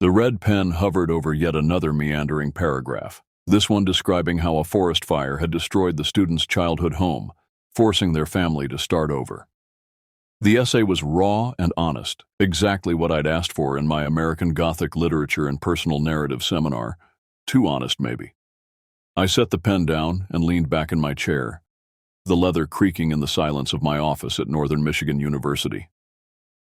The red pen hovered over yet another meandering paragraph, this one describing how a forest fire had destroyed the students' childhood home, forcing their family to start over. The essay was raw and honest, exactly what I'd asked for in my American Gothic literature and personal narrative seminar. Too honest, maybe. I set the pen down and leaned back in my chair, the leather creaking in the silence of my office at Northern Michigan University.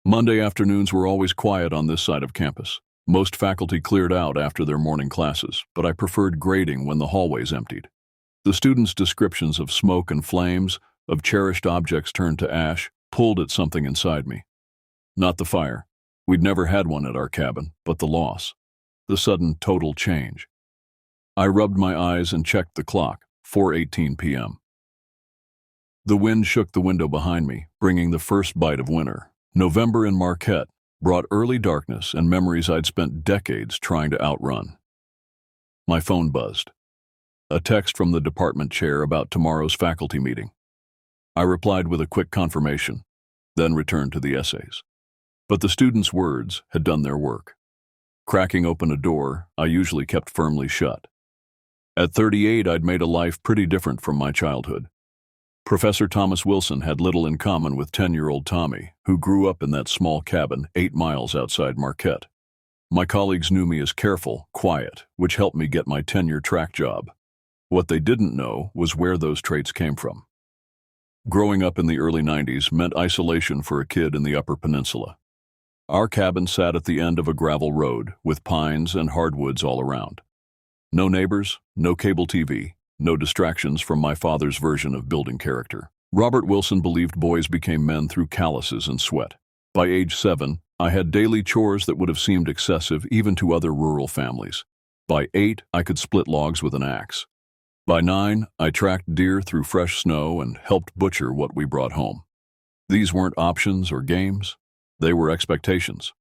Monday afternoons were always quiet on this side of campus. Most faculty cleared out after their morning classes, but I preferred grading when the hallways emptied. The students' descriptions of smoke and flames, of cherished objects turned to ash, pulled at something inside me. Not the fire. We'd never had one at our cabin, but the loss. The sudden total change. I rubbed my eyes and checked the clock, 4:18 p.m. The wind shook the window behind me, bringing the first bite of winter. November in Marquette brought early darkness and memories I'd spent decades trying to outrun. My phone buzzed. A text from the department chair about tomorrow's faculty meeting. I replied with a quick confirmation, then returned to the essays. But the students' words had done their work. Cracking open a door I usually kept firmly shut. At 38, I'd made a life pretty different from my childhood. Professor Thomas Wilson had little in common with 10-year-old Tommy, who grew up in that small cabin 8 miles outside Marquette. My colleagues knew me as careful, quiet, which helped me get my tenure-track job. What they didn't know was where those traits came from. Growing up in the early 90s meant isolation for a kid in the Upper Peninsula. Our cabin sat at the end of a gravel road with pines and hardwoods all around. No neighbors, no cable TV, no distractions from my father's version of building character. Robert Wilson believed boys became men through calluses and sweat. By age 7, I had daily chores that would have seemed excessive even to other rural families. By 8, I could split logs with an axe. By 9, I tracked deer through fresh snow and helped butcher what we brought home. These weren't options or games. They were expectations.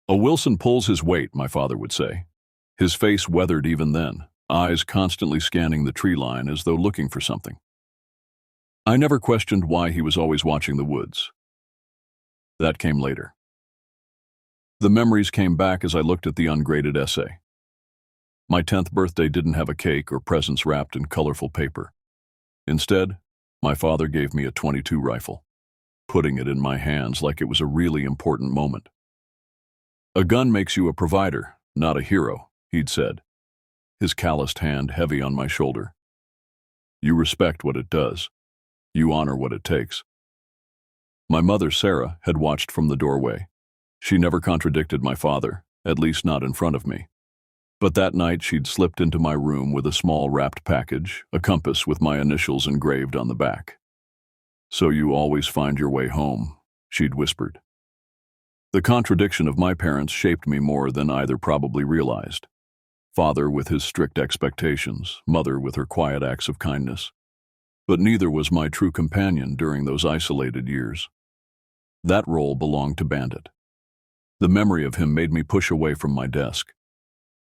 A Wilson pulls his weight, my father would say. His face weathered even then, eyes constantly scanning the tree line as though looking for something. I never questioned why he was always watching the woods. That came later. The memories came back as I looked at the ungraded essay. My 10th birthday didn't have a cake or presents wrapped in colorful paper. Instead, my father gave me a .22 rifle, putting it in my hands like it was a really important moment. "A gun makes you a provider, not a hero," he'd said, his calloused hand heavy on my shoulder. "You respect what it does. You honor what it takes." My mother, Sarah, had watched from the doorway. She never contradicted my father, at least not in front of me. But that night she'd slipped into my room with a small wrapped package, a compass with my initials engraved on the back. "So you always find your way home," she'd whispered. The contradiction of my parents shaped me more than either probably realized. Father with his strict expectations, mother with her quiet acts of kindness. But neither was my true companion during those isolated years. That role belonged to Bandit. The memory of him made me push away from my desk.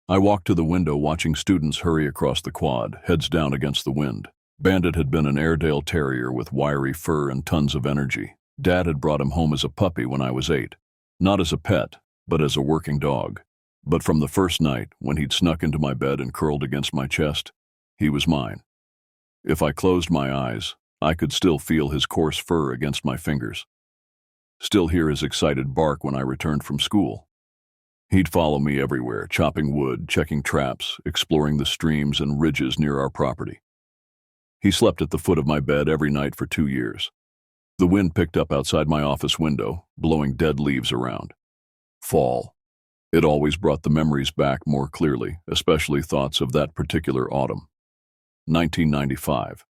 I walked to the window watching students hurry across the quad, heads down against the wind. Bandit had been an Airedale Terrier with wiry fur and tons of energy. Dad had brought him home as a puppy when I was 8. Not as a pet, but as a working dog. But from the first night, when he'd snuck into my bed and curled against my chest, he was mine. If I closed my eyes, I could still feel his coarse fur against my fingers. Still hear his excited bark when I returned from school. He'd follow me everywhere, chopping wood, checking traps, exploring the streams and ridges near our property. He slept at the foot of my bed every night for 2 years. The wind picked up outside my office window, blowing dead leaves around. Fall. It always brought the memories back more clearly, especially thoughts of that particular autumn. 1995.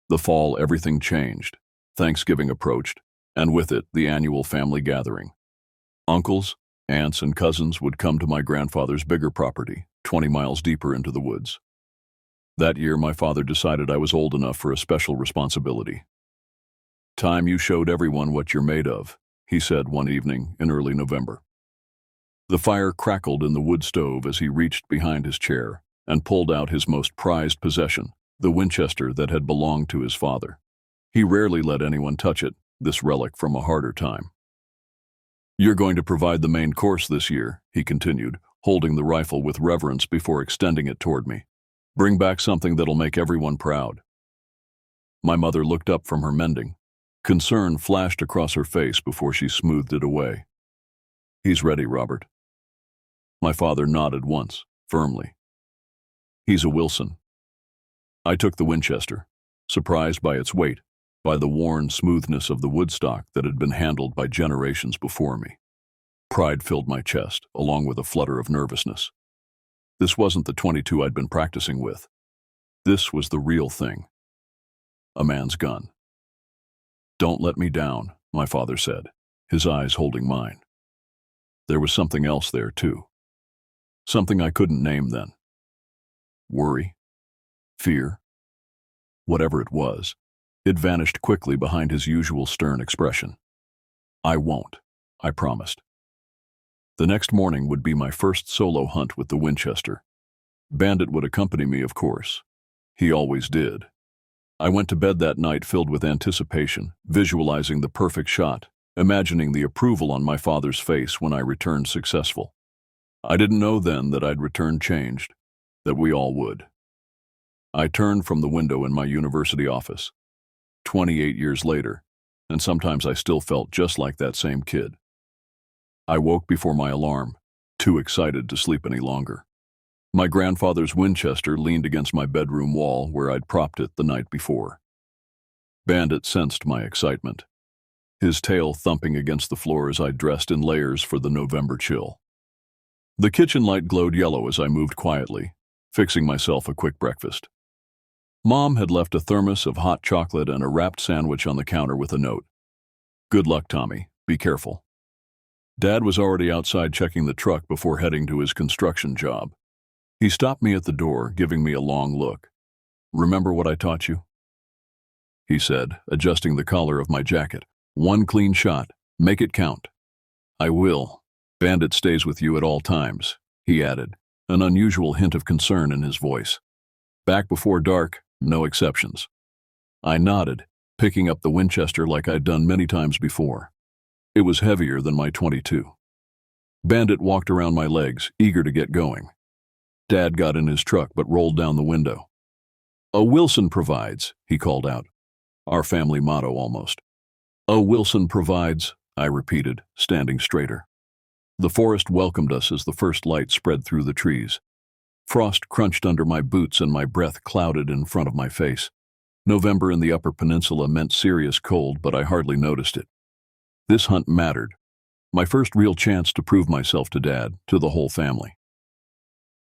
The fall, everything changed. Thanksgiving approached, and with it, the annual family gathering. Uncles, aunts, and cousins would come to my grandfather's bigger property, 20 miles deeper into the woods. That year, my father decided I was old enough for a special responsibility. "Time you showed everyone what you're made of," he said one evening in early November. The fire crackled in the wood stove as he reached behind his chair and pulled out his most prized possession, the Winchester that had belonged to his father. He rarely let anyone touch it, this relic from a harder time. "You're going to provide the main course this year," he continued, holding the rifle with reverence before extending it toward me. "Bring back something that'll make everyone proud." My mother looked up from her mending. Concern flashed across her face before she smoothed it away. "He's ready, Robert." My father nodded once, firmly. "He's a Wilson." I took the Winchester, surprised by its weight, by the worn smoothness of the woodstock that had been handled by generations before me. Pride filled my chest, along with a flutter of nervousness. This wasn't the .22 I'd been practicing with. This was the real thing. A man's gun. "Don't let me down," my father said, his eyes holding mine. There was something else there, too. Something I couldn't name then. Worry? Fear? Whatever it was, it vanished quickly behind his usual stern expression. "I won't," I promised. The next morning would be my first solo hunt with the Winchester. Bandit would accompany me, of course. He always did. I went to bed that night filled with anticipation, visualizing the perfect shot, imagining the approval on my father's face when I returned successful. I didn't know then that I'd return changed, that we all would. I turned from the window in my university office. 28 years later, and sometimes I still felt just like that same kid. I woke before my alarm, too excited to sleep any longer. My grandfather's Winchester leaned against my bedroom wall where I'd propped it the night before. Bandit sensed my excitement, his tail thumping against the floor as I dressed in layers for the November chill. The kitchen light glowed yellow as I moved quietly, fixing myself a quick breakfast. Mom had left a thermos of hot chocolate and a wrapped sandwich on the counter with a note. "Good luck, Tommy. Be careful." Dad was already outside checking the truck before heading to his construction job. He stopped me at the door, giving me a long look. "Remember what I taught you?" he said, adjusting the collar of my jacket. "One clean shot. Make it count." "I will. Bandit stays with you at all times," he added, an unusual hint of concern in his voice. "Back before dark, no exceptions." I nodded, picking up the Winchester like I'd done many times before. It was heavier than my .22. Bandit walked around my legs, eager to get going. Dad got in his truck but rolled down the window. "A Wilson provides," he called out. Our family motto almost. "A Wilson provides," I repeated, standing straighter. The forest welcomed us as the first light spread through the trees. Frost crunched under my boots and my breath clouded in front of my face. November in the Upper Peninsula meant serious cold, but I hardly noticed it. This hunt mattered. My first real chance to prove myself to Dad, to the whole family.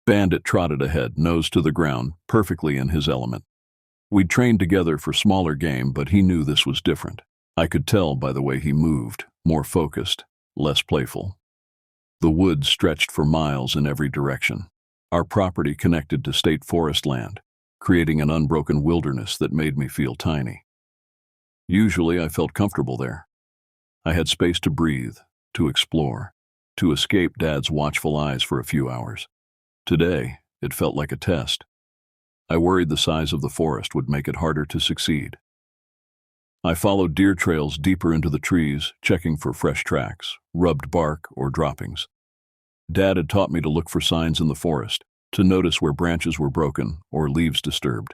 Bandit trotted ahead, nose to the ground, perfectly in his element. We'd trained together for smaller game, but he knew this was different. I could tell by the way he moved, more focused, less playful. The woods stretched for miles in every direction. Our property connected to state forest land, creating an unbroken wilderness that made me feel tiny. Usually I felt comfortable there. I had space to breathe, to explore, to escape Dad's watchful eyes for a few hours. Today, it felt like a test. I worried the size of the forest would make it harder to succeed. I followed deer trails deeper into the trees, checking for fresh tracks, rubbed bark, or droppings. Dad had taught me to look for signs in the forest, to notice where branches were broken or leaves disturbed.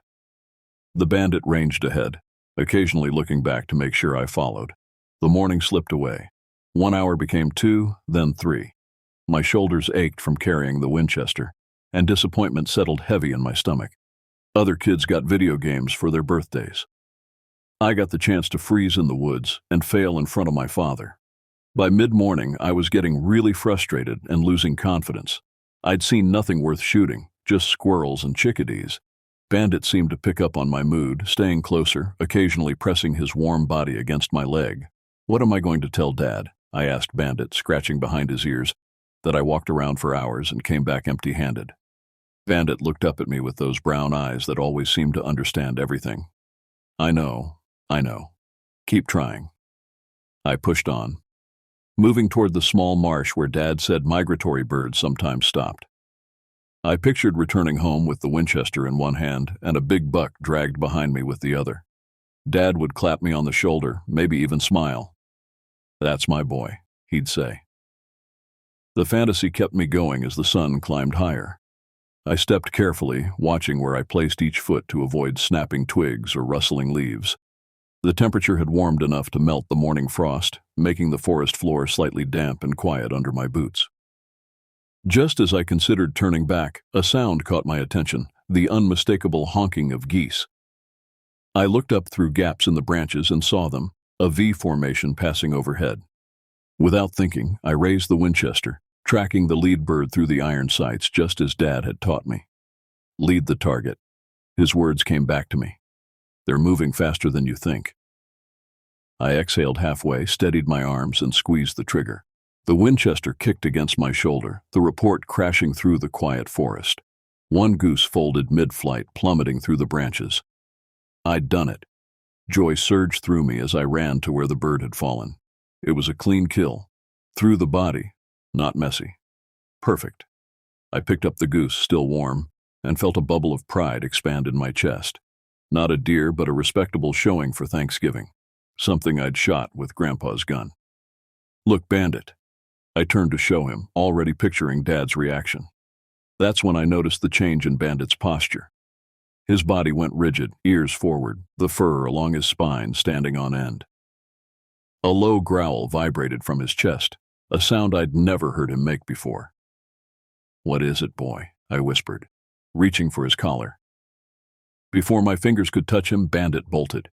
The bandit ranged ahead, occasionally looking back to make sure I followed. The morning slipped away. 1 hour became 2, then 3. My shoulders ached from carrying the Winchester, and disappointment settled heavy in my stomach. Other kids got video games for their birthdays. I got the chance to freeze in the woods and fail in front of my father. By mid-morning, I was getting really frustrated and losing confidence. I'd seen nothing worth shooting, just squirrels and chickadees. Bandit seemed to pick up on my mood, staying closer, occasionally pressing his warm body against my leg. "What am I going to tell Dad?" I asked Bandit, scratching behind his ears. That I walked around for hours and came back empty-handed. Bandit looked up at me with those brown eyes that always seemed to understand everything. I know. Keep trying." I pushed on, moving toward the small marsh where Dad said migratory birds sometimes stopped. I pictured returning home with the Winchester in one hand and a big buck dragged behind me with the other. Dad would clap me on the shoulder, maybe even smile. "That's my boy." he'd say. The fantasy kept me going as the sun climbed higher. I stepped carefully, watching where I placed each foot to avoid snapping twigs or rustling leaves. The temperature had warmed enough to melt the morning frost, making the forest floor slightly damp and quiet under my boots. Just as I considered turning back, a sound caught my attention, the unmistakable honking of geese. I looked up through gaps in the branches and saw them, a V formation passing overhead. Without thinking, I raised the Winchester, tracking the lead bird through the iron sights just as Dad had taught me. Lead the target. His words came back to me. They're moving faster than you think. I exhaled halfway, steadied my arms, and squeezed the trigger. The Winchester kicked against my shoulder, the report crashing through the quiet forest. One goose folded mid-flight, plummeting through the branches. I'd done it. Joy surged through me as I ran to where the bird had fallen. It was a clean kill. Through the body, not messy. Perfect. I picked up the goose, still warm, and felt a bubble of pride expand in my chest. Not a deer, but a respectable showing for Thanksgiving. Something I'd shot with Grandpa's gun. Look, Bandit. I turned to show him, already picturing Dad's reaction. That's when I noticed the change in Bandit's posture. His body went rigid, ears forward, the fur along his spine standing on end. A low growl vibrated from his chest, a sound I'd never heard him make before. "What is it, boy?" I whispered, reaching for his collar. Before my fingers could touch him, Bandit bolted.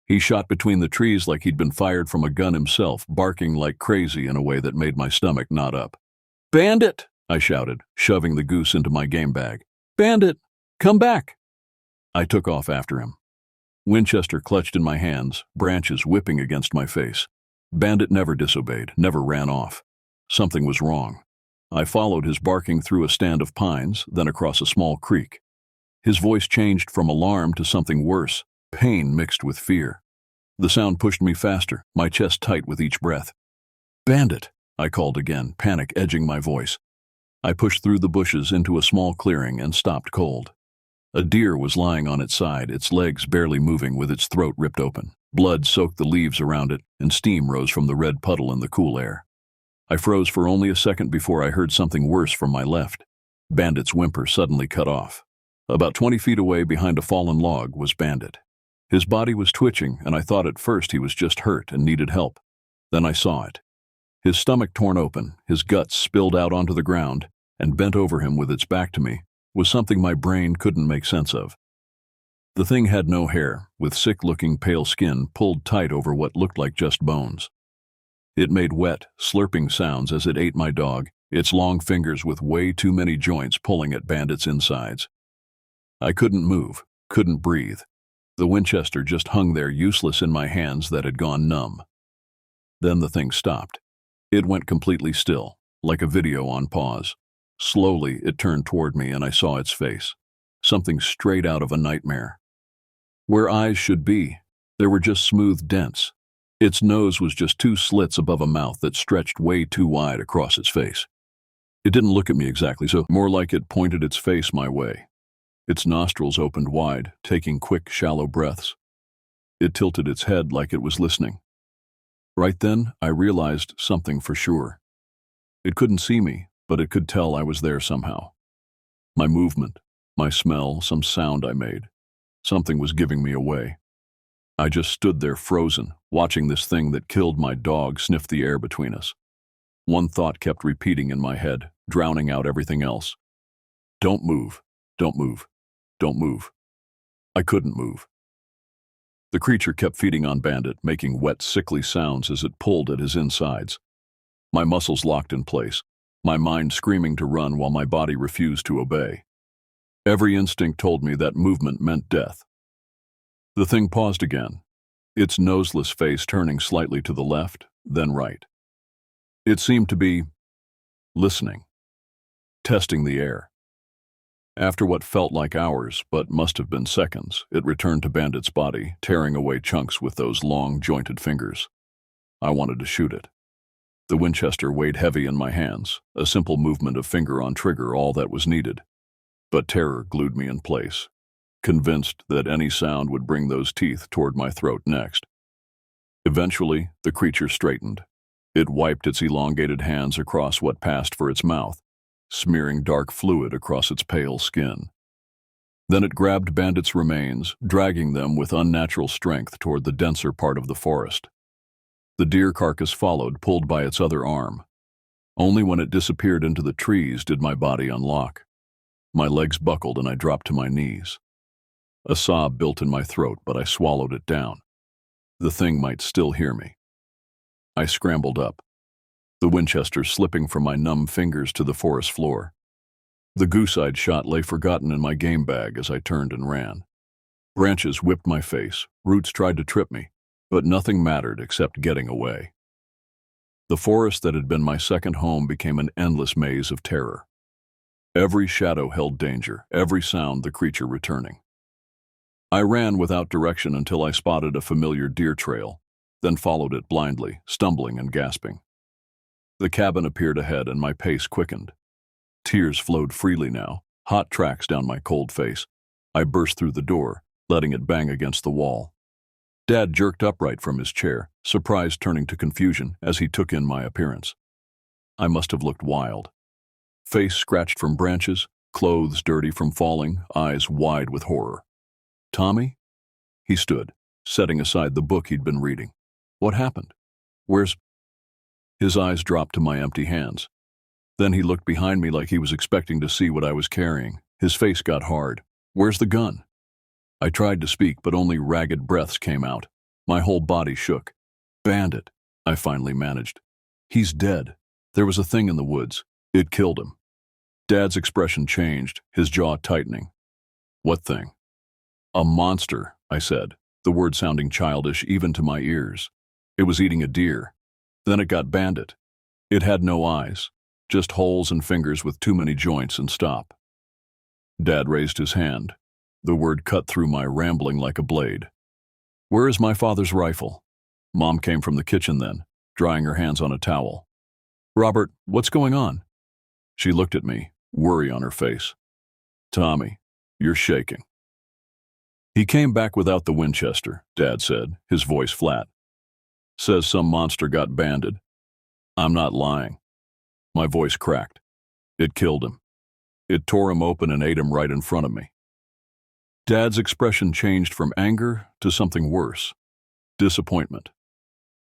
He shot between the trees like he'd been fired from a gun himself, barking like crazy in a way that made my stomach knot up. "Bandit!" I shouted, shoving the goose into my game bag. "Bandit, come back!" I took off after him. Winchester clutched in my hands, branches whipping against my face. Bandit never disobeyed, never ran off. Something was wrong. I followed his barking through a stand of pines, then across a small creek. His voice changed from alarm to something worse, pain mixed with fear. The sound pushed me faster, my chest tight with each breath. "Bandit!" I called again, panic edging my voice. I pushed through the bushes into a small clearing and stopped cold. A deer was lying on its side, its legs barely moving with its throat ripped open. Blood soaked the leaves around it, and steam rose from the red puddle in the cool air. I froze for only a second before I heard something worse from my left. Bandit's whimper suddenly cut off. About 20 feet away behind a fallen log was Bandit. His body was twitching, and I thought at first he was just hurt and needed help. Then I saw it. His stomach torn open, his guts spilled out onto the ground, and bent over him with its back to me was something my brain couldn't make sense of. The thing had no hair, with sick-looking pale skin pulled tight over what looked like just bones. It made wet, slurping sounds as it ate my dog, its long fingers with way too many joints pulling at Bandit's insides. I couldn't move, couldn't breathe. The Winchester just hung there useless in my hands that had gone numb. Then the thing stopped. It went completely still, like a video on pause. Slowly, it turned toward me and I saw its face. Something straight out of a nightmare. Where eyes should be, there were just smooth dents. Its nose was just two slits above a mouth that stretched way too wide across its face. It didn't look at me exactly, so more like it pointed its face my way. Its nostrils opened wide, taking quick, shallow breaths. It tilted its head like it was listening. Right then, I realized something for sure. It couldn't see me, but it could tell I was there somehow. My movement, my smell, some sound I made. Something was giving me away. I just stood there frozen, watching this thing that killed my dog sniff the air between us. One thought kept repeating in my head, drowning out everything else. Don't move, don't move, don't move. I couldn't move. The creature kept feeding on Bandit, making wet, sickly sounds as it pulled at his insides. My muscles locked in place, my mind screaming to run while my body refused to obey. Every instinct told me that movement meant death. The thing paused again, its noseless face turning slightly to the left, then right. It seemed to be listening, testing the air. After what felt like hours, but must have been seconds, it returned to Bandit's body, tearing away chunks with those long, jointed fingers. I wanted to shoot it. The Winchester weighed heavy in my hands, a simple movement of finger on trigger all that was needed. But terror glued me in place, convinced that any sound would bring those teeth toward my throat next. Eventually, the creature straightened. It wiped its elongated hands across what passed for its mouth, smearing dark fluid across its pale skin. Then it grabbed Bandit's remains, dragging them with unnatural strength toward the denser part of the forest. The deer carcass followed, pulled by its other arm. Only when it disappeared into the trees did my body unlock. My legs buckled and I dropped to my knees. A sob built in my throat, but I swallowed it down. The thing might still hear me. I scrambled up, the Winchester slipping from my numb fingers to the forest floor. The goose I'd shot lay forgotten in my game bag as I turned and ran. Branches whipped my face, roots tried to trip me, but nothing mattered except getting away. The forest that had been my second home became an endless maze of terror. Every shadow held danger, every sound the creature returning. I ran without direction until I spotted a familiar deer trail, then followed it blindly, stumbling and gasping. The cabin appeared ahead and my pace quickened. Tears flowed freely now, hot tracks down my cold face. I burst through the door, letting it bang against the wall. Dad jerked upright from his chair, surprise turning to confusion as he took in my appearance. I must have looked wild. Face scratched from branches, clothes dirty from falling, eyes wide with horror. "Tommy?" He stood, setting aside the book he'd been reading. "What happened? Where's—" His eyes dropped to my empty hands. Then he looked behind me like he was expecting to see what I was carrying. His face got hard. "Where's the gun?" I tried to speak, but only ragged breaths came out. My whole body shook. "Bandit," I finally managed. "He's dead. There was a thing in the woods. It killed him." Dad's expression changed, his jaw tightening. "What thing?" "A monster," I said, the word sounding childish even to my ears. "It was eating a deer. Then it got Bandit. It had no eyes, just holes and fingers with too many joints and stop." Dad raised his hand. The word cut through my rambling like a blade. "Where is my father's rifle?" Mom came from the kitchen then, drying her hands on a towel. "Robert, what's going on?" She looked at me, worry on her face. "Tommy, you're shaking." "He came back without the Winchester," Dad said, his voice flat. "Says some monster got Banded. I'm not lying." My voice cracked. "It killed him. It tore him open and ate him right in front of me." Dad's expression changed from anger to something worse. Disappointment.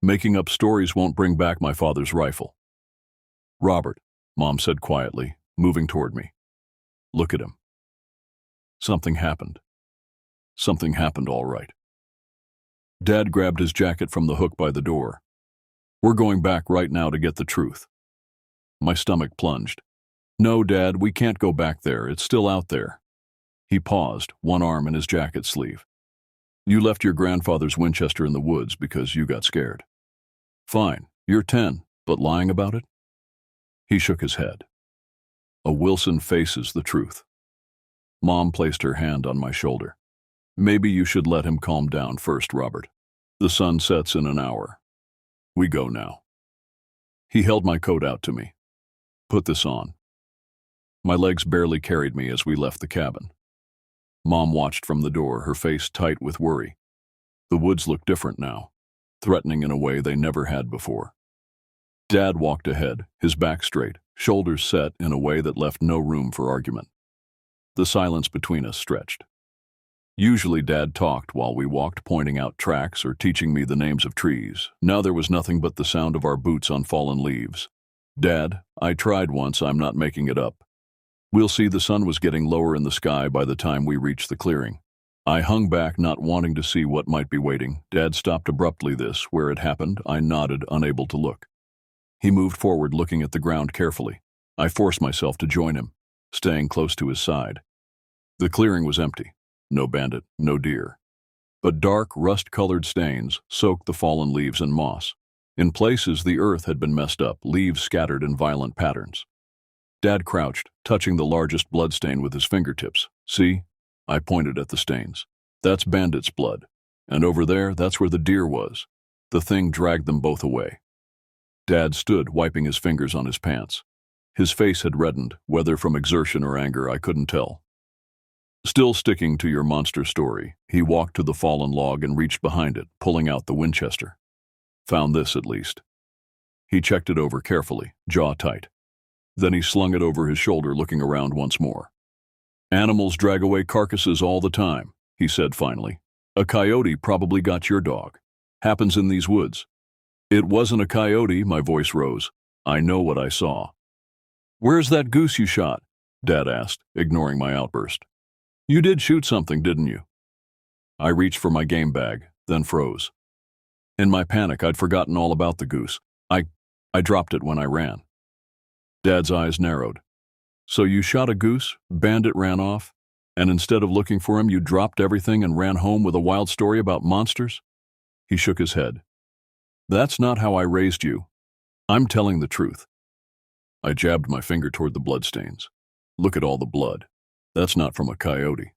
"Making up stories won't bring back my father's rifle." "Robert," Mom said quietly, moving toward me. "Look at him." Something happened. Something happened all right. Dad grabbed his jacket from the hook by the door. "We're going back right now to get the truth." My stomach plunged. "No, Dad, we can't go back there. It's still out there." He paused, one arm in his jacket sleeve. "You left your grandfather's Winchester in the woods because you got scared." "Fine, you're 10, but lying about it?" He shook his head. "A Wilson faces the truth." Mom placed her hand on my shoulder. "Maybe you should let him calm down first, Robert. The sun sets in an hour. We go now." He held my coat out to me. "Put this on." My legs barely carried me as we left the cabin. Mom watched from the door, her face tight with worry. The woods looked different now, threatening in a way they never had before. Dad walked ahead, his back straight, shoulders set in a way that left no room for argument. The silence between us stretched. Usually Dad talked while we walked, pointing out tracks or teaching me the names of trees. Now there was nothing but the sound of our boots on fallen leaves. "Dad, I tried once, I'm not making it up." We'll see. The sun was getting lower in the sky by the time we reached the clearing. I hung back, not wanting to see what might be waiting. Dad stopped abruptly where it happened. I nodded, unable to look. He moved forward, looking at the ground carefully. I forced myself to join him, staying close to his side. The clearing was empty. No Bandit, no deer. But dark, rust-colored stains soaked the fallen leaves and moss. In places, the earth had been messed up, leaves scattered in violent patterns. Dad crouched, touching the largest bloodstain with his fingertips. "See?" I pointed at the stains. "That's Bandit's blood. And over there, that's where the deer was." The thing dragged them both away. Dad stood, wiping his fingers on his pants. His face had reddened, whether from exertion or anger, I couldn't tell. "Still sticking to your monster story." He walked to the fallen log and reached behind it, pulling out the Winchester. "Found this, at least." He checked it over carefully, jaw tight. Then he slung it over his shoulder, looking around once more. "Animals drag away carcasses all the time," he said finally. "A coyote probably got your dog. Happens in these woods." "It wasn't a coyote," my voice rose. "I know what I saw." "Where's that goose you shot?" Dad asked, ignoring my outburst. "You did shoot something, didn't you?" I reached for my game bag, then froze. In my panic, I'd forgotten all about the goose. I dropped it when I ran. Dad's eyes narrowed. "So you shot a goose, Bandit ran off, and instead of looking for him, you dropped everything and ran home with a wild story about monsters?" He shook his head. "That's not how I raised you. I'm telling the truth." I jabbed my finger toward the bloodstains. "Look at all the blood. That's not from a coyote."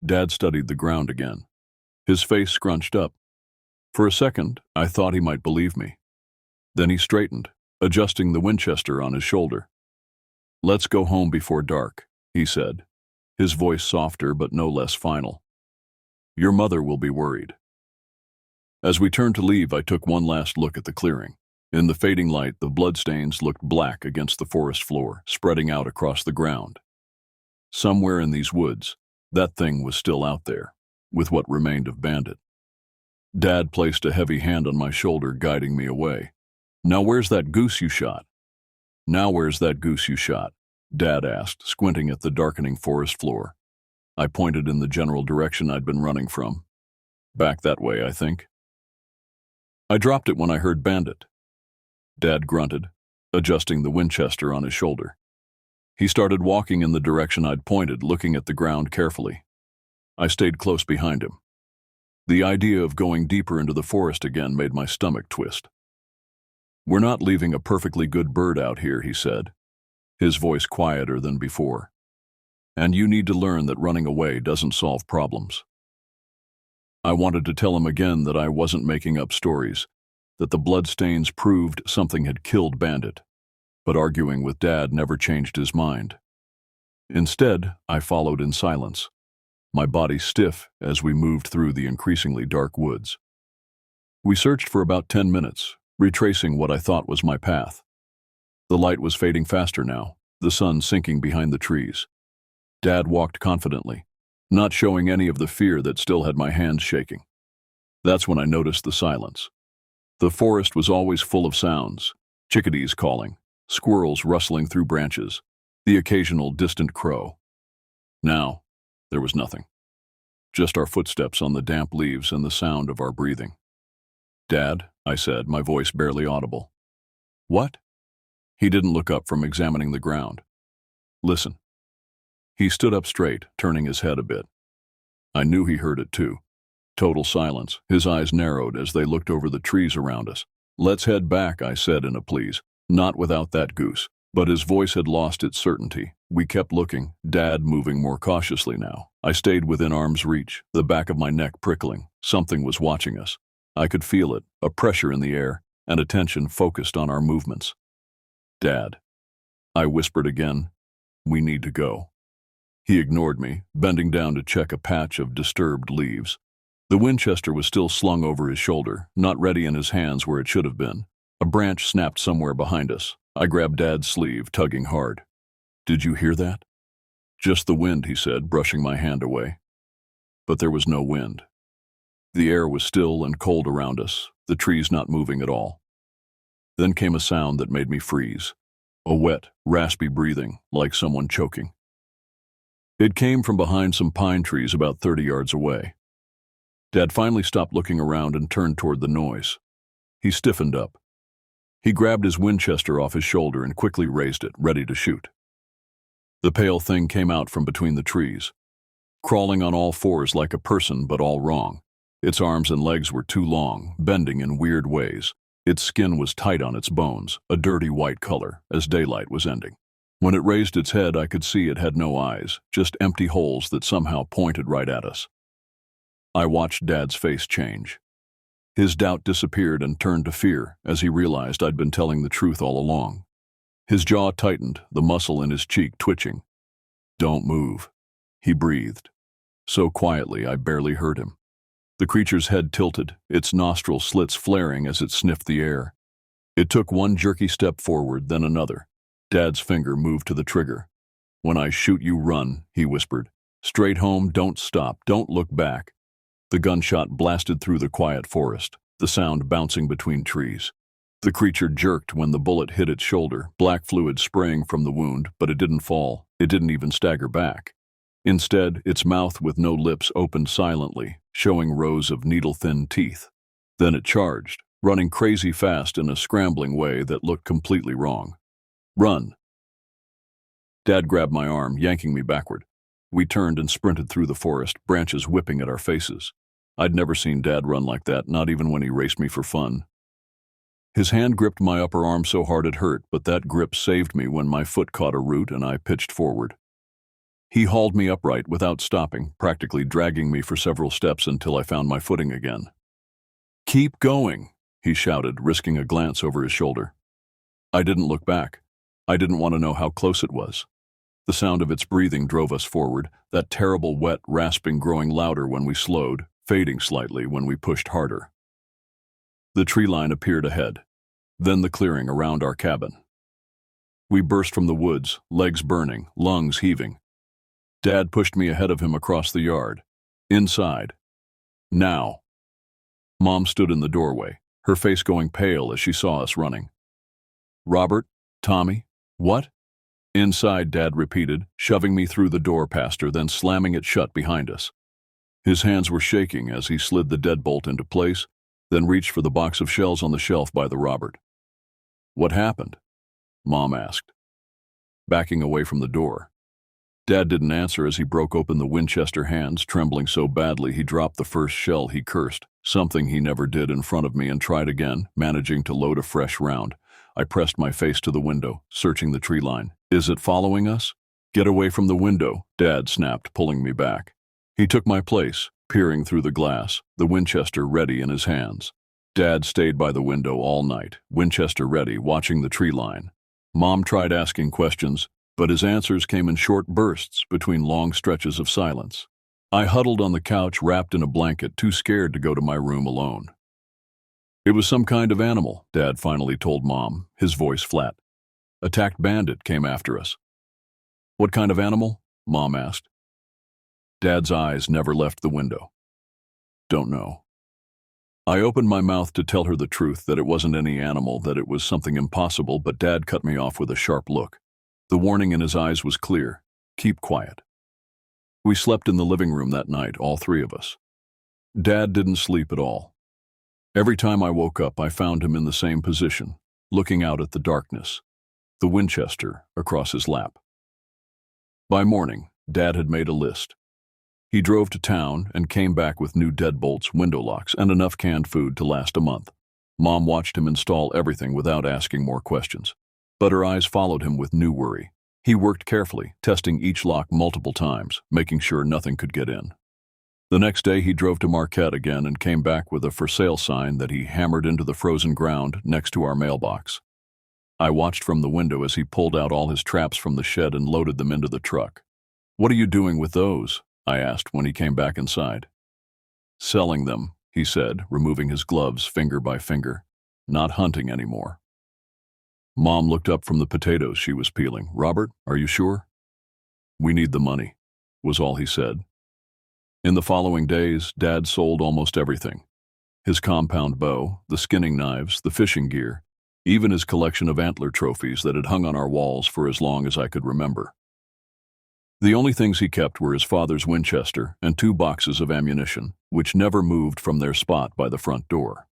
Dad studied the ground again. His face scrunched up. For a second, I thought he might believe me. Then he straightened, adjusting the Winchester on his shoulder. "Let's go home before dark," he said, his voice softer but no less final. "Your mother will be worried." As we turned to leave, I took one last look at the clearing. In the fading light, the bloodstains looked black against the forest floor, spreading out across the ground. Somewhere in these woods, that thing was still out there, with what remained of Bandit. Dad placed a heavy hand on my shoulder, guiding me away. "Now where's that goose you shot?" "Now where's that goose you shot?" Dad asked, squinting at the darkening forest floor. I pointed in the general direction I'd been running from. "Back that way, I think." "I dropped it when I heard Bandit." Dad grunted, adjusting the Winchester on his shoulder. He started walking in the direction I'd pointed, looking at the ground carefully. I stayed close behind him. The idea of going deeper into the forest again made my stomach twist. "We're not leaving a perfectly good bird out here," he said, his voice quieter than before. "And you need to learn that running away doesn't solve problems." I wanted to tell him again that I wasn't making up stories, that the bloodstains proved something had killed Bandit, but arguing with Dad never changed his mind. Instead, I followed in silence, my body stiff as we moved through the increasingly dark woods. We searched for about 10 minutes, retracing what I thought was my path. The light was fading faster now, the sun sinking behind the trees. Dad walked confidently, not showing any of the fear that still had my hands shaking. That's when I noticed the silence. The forest was always full of sounds: chickadees calling, squirrels rustling through branches, the occasional distant crow. Now, there was nothing. Just our footsteps on the damp leaves and the sound of our breathing. "Dad," I said, my voice barely audible. "What?" He didn't look up from examining the ground. "Listen." He stood up straight, turning his head a bit. I knew he heard it too. Total silence. His eyes narrowed as they looked over the trees around us. "Let's head back," I said in a please. "Not without that goose." But his voice had lost its certainty. We kept looking, Dad moving more cautiously now. I stayed within arm's reach, the back of my neck prickling. Something was watching us. I could feel it, a pressure in the air, and attention focused on our movements. "Dad," I whispered again, "we need to go." He ignored me, bending down to check a patch of disturbed leaves. The Winchester was still slung over his shoulder, not ready in his hands where it should have been. A branch snapped somewhere behind us. I grabbed Dad's sleeve, tugging hard. "Did you hear that?" "Just the wind," he said, brushing my hand away. But there was no wind. The air was still and cold around us, the trees not moving at all. Then came a sound that made me freeze. A wet, raspy breathing, like someone choking. It came from behind some pine trees about 30 yards away. Dad finally stopped looking around and turned toward the noise. He stiffened up. He grabbed his Winchester off his shoulder and quickly raised it, ready to shoot. The pale thing came out from between the trees, crawling on all fours like a person, but all wrong. Its arms and legs were too long, bending in weird ways. Its skin was tight on its bones, a dirty white color, as daylight was ending. When it raised its head, I could see it had no eyes, just empty holes that somehow pointed right at us. I watched Dad's face change. His doubt disappeared and turned to fear as he realized I'd been telling the truth all along. His jaw tightened, the muscle in his cheek twitching. "Don't move," he breathed, so quietly I barely heard him. The creature's head tilted, its nostril slits flaring as it sniffed the air. It took one jerky step forward, then another. Dad's finger moved to the trigger. "When I shoot you, run," he whispered. "Straight home, don't stop, don't look back." The gunshot blasted through the quiet forest, the sound bouncing between trees. The creature jerked when the bullet hit its shoulder, black fluid spraying from the wound, but it didn't fall. It didn't even stagger back. Instead, its mouth with no lips opened silently, showing rows of needle-thin teeth. Then it charged, running crazy fast in a scrambling way that looked completely wrong. "Run!" Dad grabbed my arm, yanking me backward. We turned and sprinted through the forest, branches whipping at our faces. I'd never seen Dad run like that, not even when he raced me for fun. His hand gripped my upper arm so hard it hurt, but that grip saved me when my foot caught a root and I pitched forward. He hauled me upright without stopping, practically dragging me for several steps until I found my footing again. "Keep going," he shouted, risking a glance over his shoulder. I didn't look back. I didn't want to know how close it was. The sound of its breathing drove us forward, that terrible wet rasping growing louder when we slowed, fading slightly when we pushed harder. The tree line appeared ahead, then the clearing around our cabin. We burst from the woods, legs burning, lungs heaving. Dad pushed me ahead of him across the yard. "Inside. Now." Mom stood in the doorway, her face going pale as she saw us running. "Robert? Tommy? What?" "Inside," Dad repeated, shoving me through the door past her, then slamming it shut behind us. His hands were shaking as he slid the deadbolt into place, then reached for the box of shells on the shelf by the Robert. "What happened?" Mom asked, backing away from the door. Dad didn't answer as he broke open the Winchester, hands trembling so badly he dropped the first shell. He cursed, something he never did, in front of me, and tried again, managing to load a fresh round. I pressed my face to the window, searching the tree line. "Is it following us?" "Get away from the window," Dad snapped, pulling me back. He took my place, peering through the glass, the Winchester ready in his hands. Dad stayed by the window all night, Winchester ready, watching the tree line. Mom tried asking questions, but his answers came in short bursts between long stretches of silence. I huddled on the couch, wrapped in a blanket, too scared to go to my room alone. "It was some kind of animal," Dad finally told Mom, his voice flat. "Attacked bandit, came after us." "What kind of animal?" Mom asked. Dad's eyes never left the window. "Don't know." I opened my mouth to tell her the truth, that it wasn't any animal, that it was something impossible, but Dad cut me off with a sharp look. The warning in his eyes was clear. "Keep quiet." We slept in the living room that night, all three of us. Dad didn't sleep at all. Every time I woke up, I found him in the same position, looking out at the darkness, the Winchester across his lap. By morning, Dad had made a list. He drove to town and came back with new deadbolts, window locks, and enough canned food to last a month. Mom watched him install everything without asking more questions. But her eyes followed him with new worry. He worked carefully, testing each lock multiple times, making sure nothing could get in. The next day he drove to Marquette again and came back with a for sale sign that he hammered into the frozen ground next to our mailbox. I watched from the window as he pulled out all his traps from the shed and loaded them into the truck. "What are you doing with those?" I asked when he came back inside. "Selling them," he said, removing his gloves finger by finger. "Not hunting anymore." Mom looked up from the potatoes she was peeling. "Robert, are you sure?" "We need the money," was all he said. In the following days, Dad sold almost everything. His compound bow, the skinning knives, the fishing gear, even his collection of antler trophies that had hung on our walls for as long as I could remember. The only things he kept were his father's Winchester and 2 boxes of ammunition, which never moved from their spot by the front door.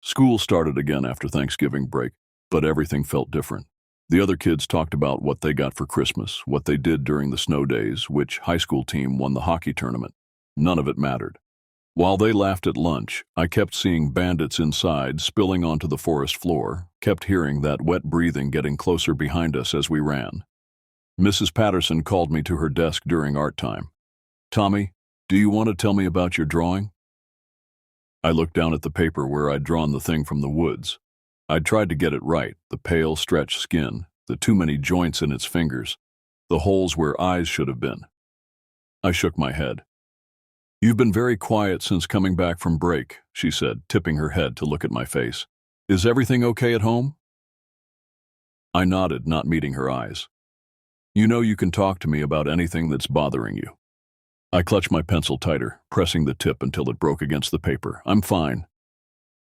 School started again after Thanksgiving break, but everything felt different. The other kids talked about what they got for Christmas, what they did during the snow days, which high school team won the hockey tournament. None of it mattered. While they laughed at lunch, I kept seeing bandits inside spilling onto the forest floor, kept hearing that wet breathing getting closer behind us as we ran. Mrs. Patterson called me to her desk during art time. "Tommy, do you want to tell me about your drawing?" I looked down at the paper where I'd drawn the thing from the woods. I'd tried to get it right, the pale, stretched skin, the too many joints in its fingers, the holes where eyes should have been. I shook my head. "You've been very quiet since coming back from break," she said, tipping her head to look at my face. Is everything okay at home? I nodded, not meeting her eyes. You know you can talk to me about anything that's bothering you. I clutched my pencil tighter, pressing the tip until it broke against the paper. I'm fine.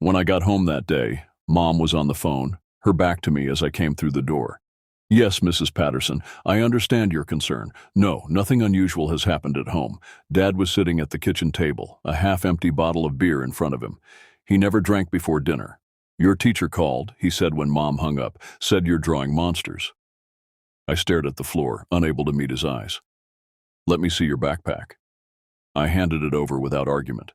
When I got home that day, Mom was on the phone, her back to me as I came through the door. Yes, Mrs. Patterson, I understand your concern. No, nothing unusual has happened at home. Dad was sitting at the kitchen table, a half-empty bottle of beer in front of him. He never drank before dinner. Your teacher called, he said when Mom hung up, said you're drawing monsters. I stared at the floor, unable to meet his eyes. Let me see your backpack. I handed it over without argument.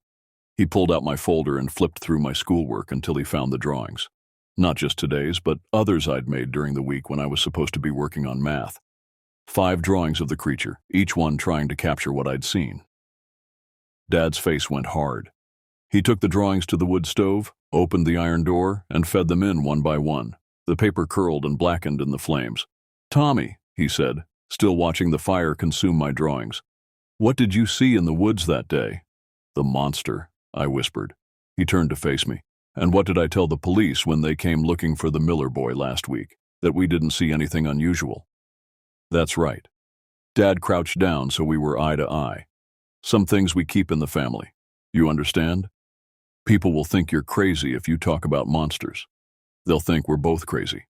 He pulled out my folder and flipped through my schoolwork until he found the drawings. Not just today's, but others I'd made during the week when I was supposed to be working on math. 5 drawings of the creature, each one trying to capture what I'd seen. Dad's face went hard. He took the drawings to the wood stove, opened the iron door, and fed them in one by one. The paper curled and blackened in the flames. Tommy, he said, still watching the fire consume my drawings. What did you see in the woods that day? The monster, I whispered. He turned to face me. And what did I tell the police when they came looking for the Miller boy last week? That we didn't see anything unusual. That's right. Dad crouched down so we were eye to eye. Some things we keep in the family. You understand? People will think you're crazy if you talk about monsters. They'll think we're both crazy.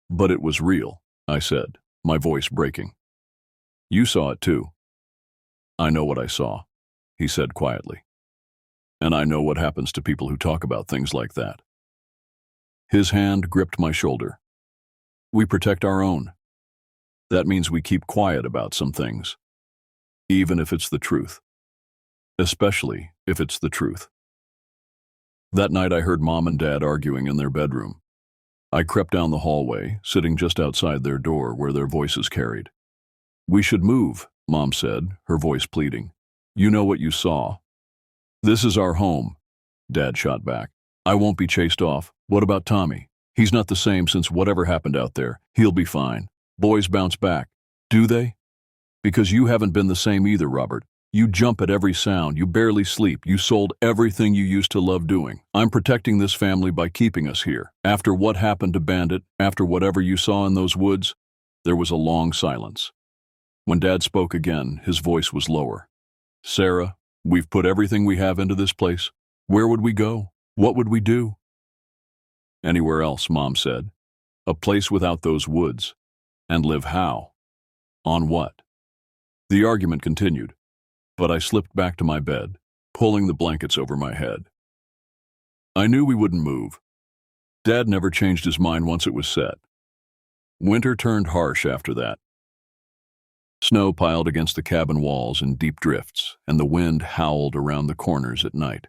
But it was real, I said, my voice breaking. You saw it too. I know what I saw, he said quietly. And I know what happens to people who talk about things like that. His hand gripped my shoulder. We protect our own. That means we keep quiet about some things, even if it's the truth. Especially if it's the truth. That night I heard Mom and Dad arguing in their bedroom. I crept down the hallway, sitting just outside their door where their voices carried. We should move, Mom said, her voice pleading. You know what you saw. This is our home, Dad shot back. I won't be chased off. What about Tommy? He's not the same since whatever happened out there. He'll be fine. Boys bounce back. Do they? Because you haven't been the same either, Robert. You jump at every sound. You barely sleep. You sold everything you used to love doing. I'm protecting this family by keeping us here. After what happened to Bandit, after whatever you saw in those woods, there was a long silence. When Dad spoke again, his voice was lower. Sarah, we've put everything we have into this place. Where would we go? What would we do? Anywhere else, Mom said. A place without those woods. And live how? On what? The argument continued, but I slipped back to my bed, pulling the blankets over my head. I knew we wouldn't move. Dad never changed his mind once it was set. Winter turned harsh after that. Snow piled against the cabin walls in deep drifts, and the wind howled around the corners at night.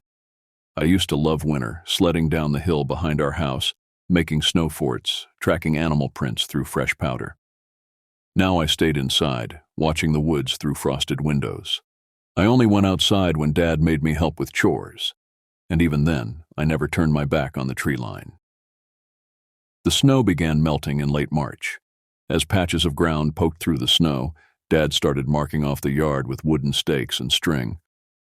I used to love winter, sledding down the hill behind our house, making snow forts, tracking animal prints through fresh powder. Now I stayed inside, watching the woods through frosted windows. I only went outside when Dad made me help with chores, and even then, I never turned my back on the tree line. The snow began melting in late March. As patches of ground poked through the snow, Dad started marking off the yard with wooden stakes and string.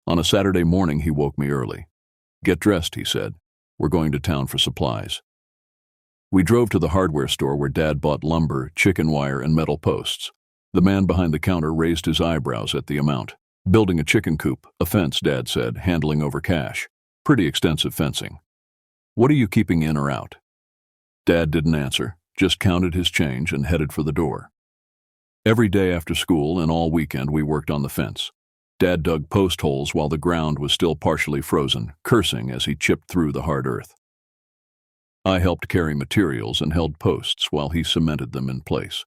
On a Saturday morning, he woke me early. Get dressed, he said. We're going to town for supplies. We drove to the hardware store where Dad bought lumber, chicken wire, and metal posts. The man behind the counter raised his eyebrows at the amount. Building a chicken coop, a fence, Dad said, handling over cash. Pretty extensive fencing. What are you keeping in or out? Dad didn't answer, just counted his change and headed for the door. Every day after school and all weekend we worked on the fence. Dad dug post holes while the ground was still partially frozen, cursing as he chipped through the hard earth. I helped carry materials and held posts while he cemented them in place.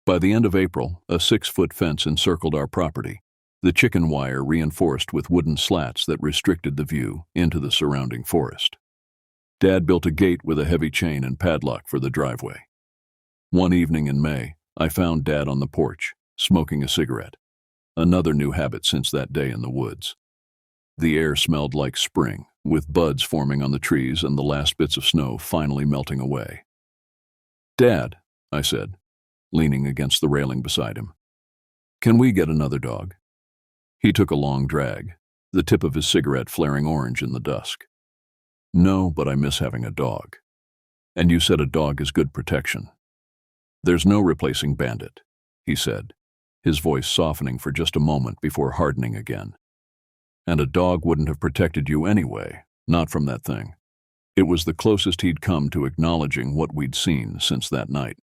By the end of April, a 6-foot fence encircled our property, the chicken wire reinforced with wooden slats that restricted the view into the surrounding forest. Dad built a gate with a heavy chain and padlock for the driveway. One evening in May, I found Dad on the porch, smoking a cigarette. Another new habit since that day in the woods. The air smelled like spring, with buds forming on the trees and the last bits of snow finally melting away. Dad, I said, leaning against the railing beside him, can we get another dog? He took a long drag, the tip of his cigarette flaring orange in the dusk. No, but I miss having a dog. And you said a dog is good protection. There's no replacing Bandit, he said, his voice softening for just a moment before hardening again. And a dog wouldn't have protected you anyway, not from that thing. It was the closest he'd come to acknowledging what we'd seen since that night.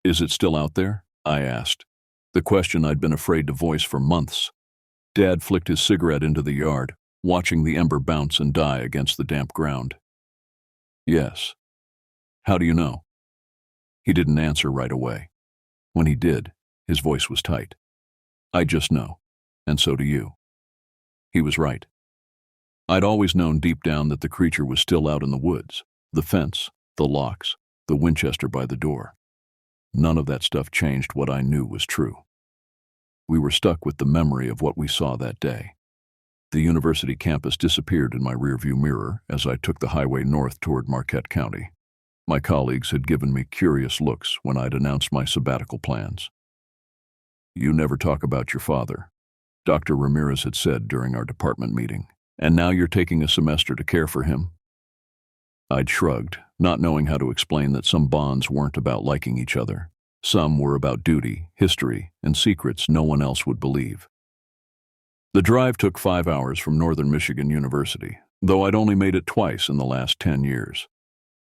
Is it still out there? I asked, the question I'd been afraid to voice for months. Dad flicked his cigarette into the yard, watching the ember bounce and die against the damp ground. Yes. How do you know? He didn't answer right away. When he did, his voice was tight. I just know, and so do you. He was right. I'd always known deep down that the creature was still out in the woods, the fence, the locks, the Winchester by the door. None of that stuff changed what I knew was true. We were stuck with the memory of what we saw that day. The university campus disappeared in my rearview mirror as I took the highway north toward Marquette County. My colleagues had given me curious looks when I'd announced my sabbatical plans. You never talk about your father, Dr. Ramirez had said during our department meeting, and now you're taking a semester to care for him? I'd shrugged, not knowing how to explain that some bonds weren't about liking each other. Some were about duty, history, and secrets no one else would believe. The drive took 5 hours from Northern Michigan University, though I'd only made it twice in the last 10 years.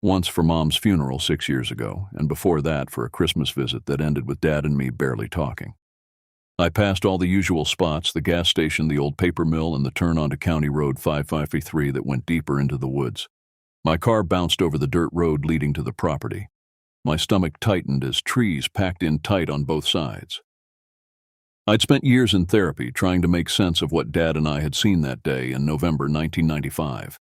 Once for Mom's funeral 6 years ago, and before that for a Christmas visit that ended with Dad and me barely talking. I passed all the usual spots, the gas station, the old paper mill, and the turn onto County Road 553 that went deeper into the woods. My car bounced over the dirt road leading to the property. My stomach tightened as trees packed in tight on both sides. I'd spent years in therapy trying to make sense of what Dad and I had seen that day in November 1995.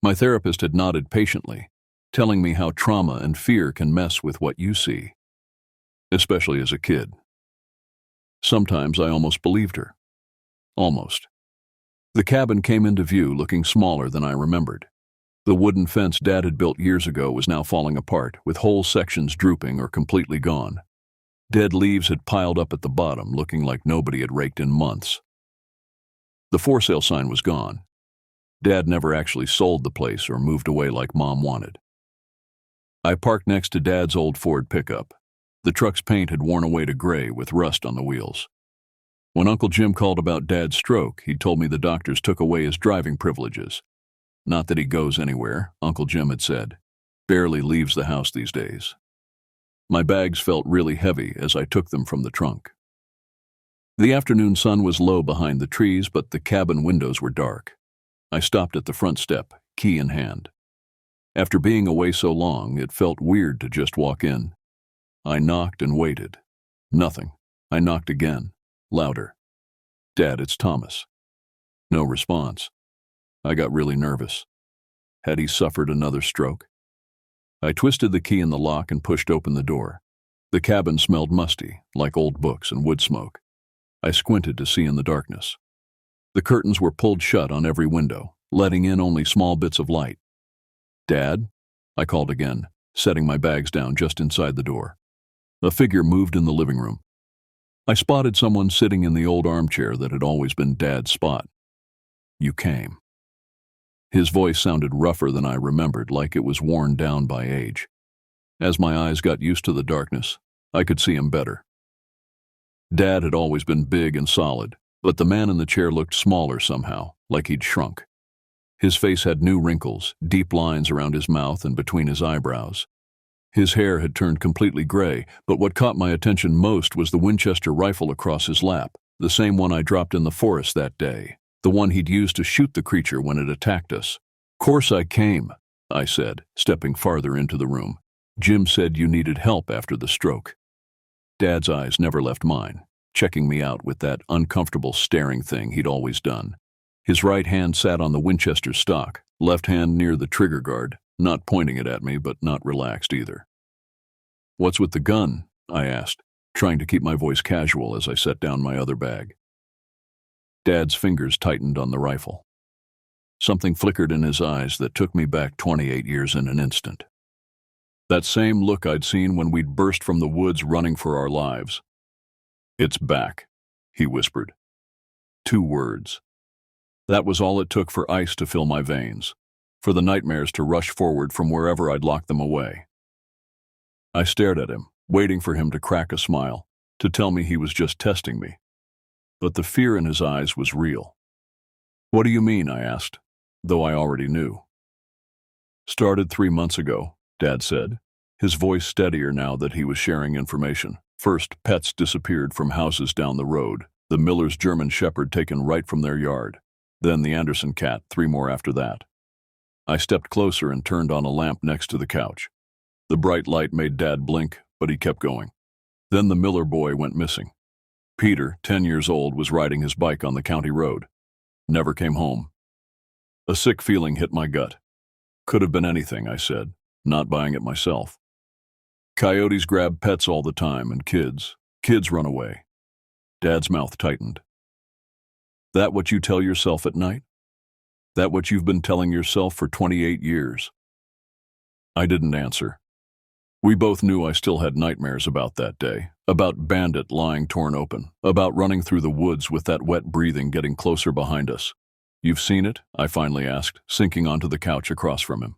My therapist had nodded patiently, telling me how trauma and fear can mess with what you see, especially as a kid. Sometimes I almost believed her. Almost. The cabin came into view looking smaller than I remembered. The wooden fence Dad had built years ago was now falling apart, with whole sections drooping or completely gone. Dead leaves had piled up at the bottom, looking like nobody had raked in months. The for sale sign was gone. Dad never actually sold the place or moved away like Mom wanted. I parked next to Dad's old Ford pickup. The truck's paint had worn away to gray with rust on the wheels. When Uncle Jim called about Dad's stroke, he told me the doctors took away his driving privileges. Not that he goes anywhere, Uncle Jim had said. Barely leaves the house these days. My bags felt really heavy as I took them from the trunk. The afternoon sun was low behind the trees, but the cabin windows were dark. I stopped at the front step, key in hand. After being away so long, it felt weird to just walk in. I knocked and waited. Nothing. I knocked again, louder. Dad, it's Thomas. No response. I got really nervous. Had he suffered another stroke? I twisted the key in the lock and pushed open the door. The cabin smelled musty, like old books and wood smoke. I squinted to see in the darkness. The curtains were pulled shut on every window, letting in only small bits of light. Dad? I called again, setting my bags down just inside the door. A figure moved in the living room. I spotted someone sitting in the old armchair that had always been Dad's spot. You came. His voice sounded rougher than I remembered, like it was worn down by age. As my eyes got used to the darkness, I could see him better. Dad had always been big and solid, but the man in the chair looked smaller somehow, like he'd shrunk. His face had new wrinkles, deep lines around his mouth and between his eyebrows. His hair had turned completely gray, but what caught my attention most was the Winchester rifle across his lap, the same one I dropped in the forest that day, the one he'd used to shoot the creature when it attacked us. Course I came, I said, stepping farther into the room. Jim said you needed help after the stroke. Dad's eyes never left mine, checking me out with that uncomfortable staring thing he'd always done. His right hand sat on the Winchester stock, left hand near the trigger guard, not pointing it at me, but not relaxed either. What's with the gun? I asked, trying to keep my voice casual as I set down my other bag. Dad's fingers tightened on the rifle. Something flickered in his eyes that took me back 28 years in an instant. That same look I'd seen when we'd burst from the woods running for our lives. It's back, he whispered. 2 words. That was all it took for ice to fill my veins. for the nightmares to rush forward from wherever I'd locked them away. I stared at him, waiting for him to crack a smile, to tell me he was just testing me. But the fear in his eyes was real. "What do you mean?" I asked, though I already knew. "Started 3 months ago," Dad said, his voice steadier now that he was sharing information. "First, pets disappeared from houses down the road, the Miller's German Shepherd taken right from their yard. Then the Anderson cat, 3 more after that." I stepped closer and turned on a lamp next to the couch. The bright light made Dad blink, but he kept going. "Then the Miller boy went missing. Peter, 10 years old, was riding his bike on the county road. Never came home." A sick feeling hit my gut. "Could have been anything," I said, not buying it myself. "Coyotes grab pets all the time, and kids run away." Dad's mouth tightened. "That what you tell yourself at night? That what you've been telling yourself for 28 years? I didn't answer. We both knew I still had nightmares about that day, about Bandit lying torn open, about running through the woods with that wet breathing getting closer behind us. "You've seen it?" I finally asked, sinking onto the couch across from him.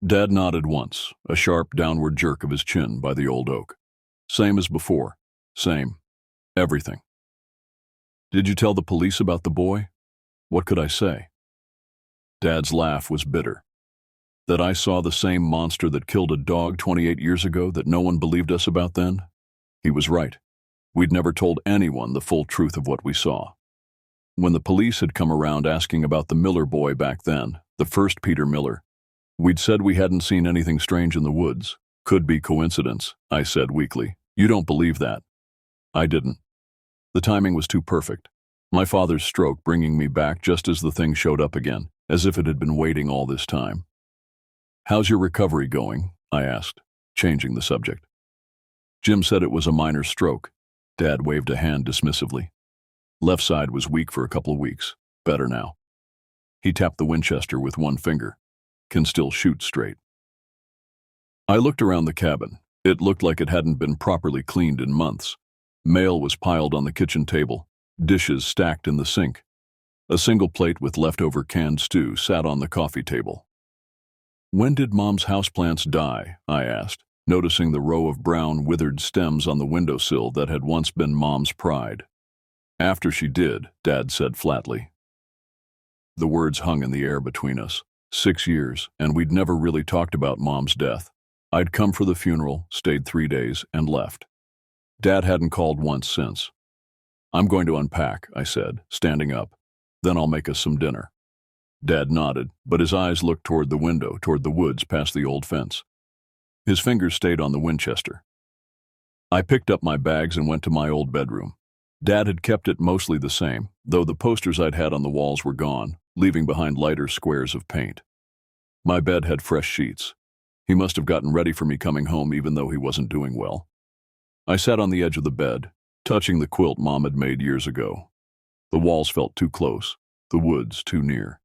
Dad nodded once, a sharp downward jerk of his chin by the old oak. "Same as before. Same. Everything." "Did you tell the police about the boy?" What could I say? Dad's laugh was bitter. That I saw the same monster that killed a dog 28 years ago that no one believed us about then? He was right. We'd never told anyone the full truth of what we saw. When the police had come around asking about the Miller boy back then, the first Peter Miller, we'd said we hadn't seen anything strange in the woods. "Could be coincidence," I said weakly. "You don't believe that." I didn't. The timing was too perfect. My father's stroke bringing me back just as the thing showed up again, as if it had been waiting all this time. "How's your recovery going?" I asked, changing the subject. "Jim said it was a minor stroke." Dad waved a hand dismissively. "Left side was weak for a couple of weeks. Better now." He tapped the Winchester with one finger. "Can still shoot straight." I looked around the cabin. It looked like it hadn't been properly cleaned in months. Mail was piled on the kitchen table, dishes stacked in the sink. A single plate with leftover canned stew sat on the coffee table. "When did Mom's houseplants die?" I asked, noticing the row of brown, withered stems on the windowsill that had once been Mom's pride. "After she did," Dad said flatly. The words hung in the air between us. 6 years, and we'd never really talked about Mom's death. I'd come for the funeral, stayed 3 days, and left. Dad hadn't called once since. "I'm going to unpack," I said, standing up. "Then I'll make us some dinner." Dad nodded, but his eyes looked toward the window, toward the woods past the old fence. His fingers stayed on the Winchester. I picked up my bags and went to my old bedroom. Dad had kept it mostly the same, though the posters I'd had on the walls were gone, leaving behind lighter squares of paint. My bed had fresh sheets. He must have gotten ready for me coming home even though he wasn't doing well. I sat on the edge of the bed, touching the quilt Mom had made years ago. The walls felt too close, the woods too near.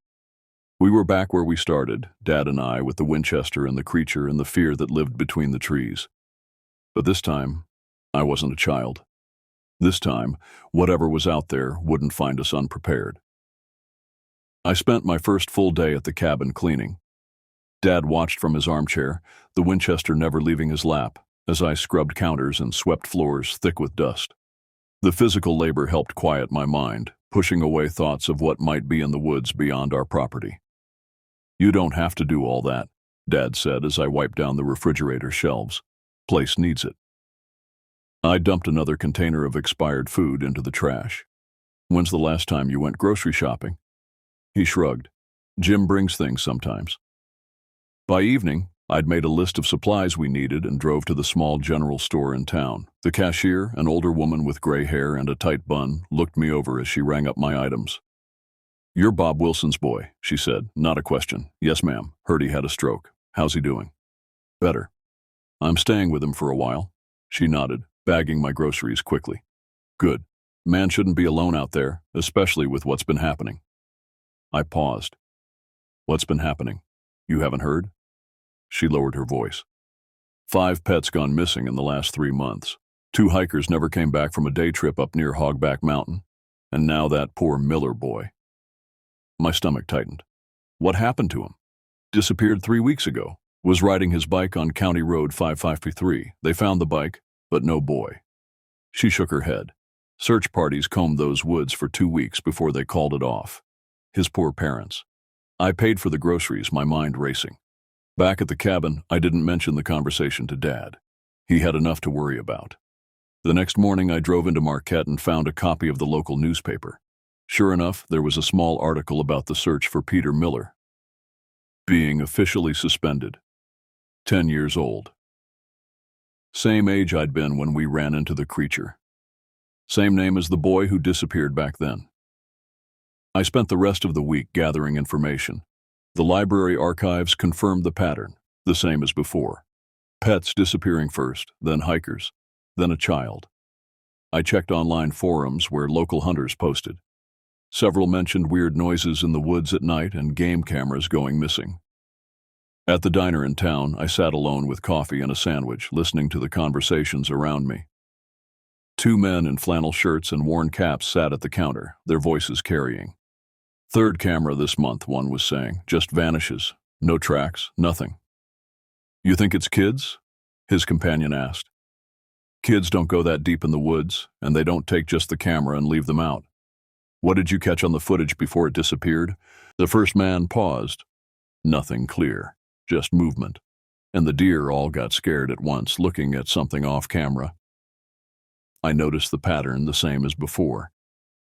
We were back where we started, Dad and I, with the Winchester and the creature and the fear that lived between the trees. But this time, I wasn't a child. This time, whatever was out there wouldn't find us unprepared. I spent my first full day at the cabin cleaning. Dad watched from his armchair, the Winchester never leaving his lap, as I scrubbed counters and swept floors thick with dust. The physical labor helped quiet my mind, pushing away thoughts of what might be in the woods beyond our property. "You don't have to do all that," Dad said as I wiped down the refrigerator shelves. "Place needs it." I dumped another container of expired food into the trash. "When's the last time you went grocery shopping?" He shrugged. "Jim brings things sometimes." By evening, I'd made a list of supplies we needed and drove to the small general store in town. The cashier, an older woman with gray hair and a tight bun, looked me over as she rang up my items. "You're Bob Wilson's boy," she said, not a question. "Yes, ma'am. Heard he had a stroke. How's he doing?" "Better. I'm staying with him for a while." She nodded, bagging my groceries quickly. "Good. Man shouldn't be alone out there, especially with what's been happening." I paused. "What's been happening? You haven't heard?" She lowered her voice. 5 pets gone missing in the last 3 months. 2 hikers never came back from a day trip up near Hogback Mountain. And now that poor Miller boy. My stomach tightened. What happened to him? Disappeared 3 weeks ago. Was riding his bike on County Road 553. They found the bike, but no boy. She shook her head. Search parties combed those woods for 2 weeks before they called it off. His poor parents. I paid for the groceries, my mind racing. Back at the cabin, I didn't mention the conversation to Dad. He had enough to worry about. The next morning, I drove into Marquette and found a copy of the local newspaper. Sure enough, there was a small article about the search for Peter Miller being officially suspended. 10 years old. Same age I'd been when we ran into the creature. Same name as the boy who disappeared back then. I spent the rest of the week gathering information. The library archives confirmed the pattern, the same as before. Pets disappearing first, then hikers, then a child. I checked online forums where local hunters posted. Several mentioned weird noises in the woods at night and game cameras going missing. At the diner in town, I sat alone with coffee and a sandwich, listening to the conversations around me. 2 men in flannel shirts and worn caps sat at the counter, their voices carrying. "Third camera this month," one was saying. "Just vanishes. No tracks, nothing." "You think it's kids?" his companion asked. "Kids don't go that deep in the woods, and they don't take just the camera and leave them out." "What did you catch on the footage before it disappeared?" The first man paused. Nothing clear, just movement. And the deer all got scared at once, looking at something off camera. I noticed the pattern the same as before.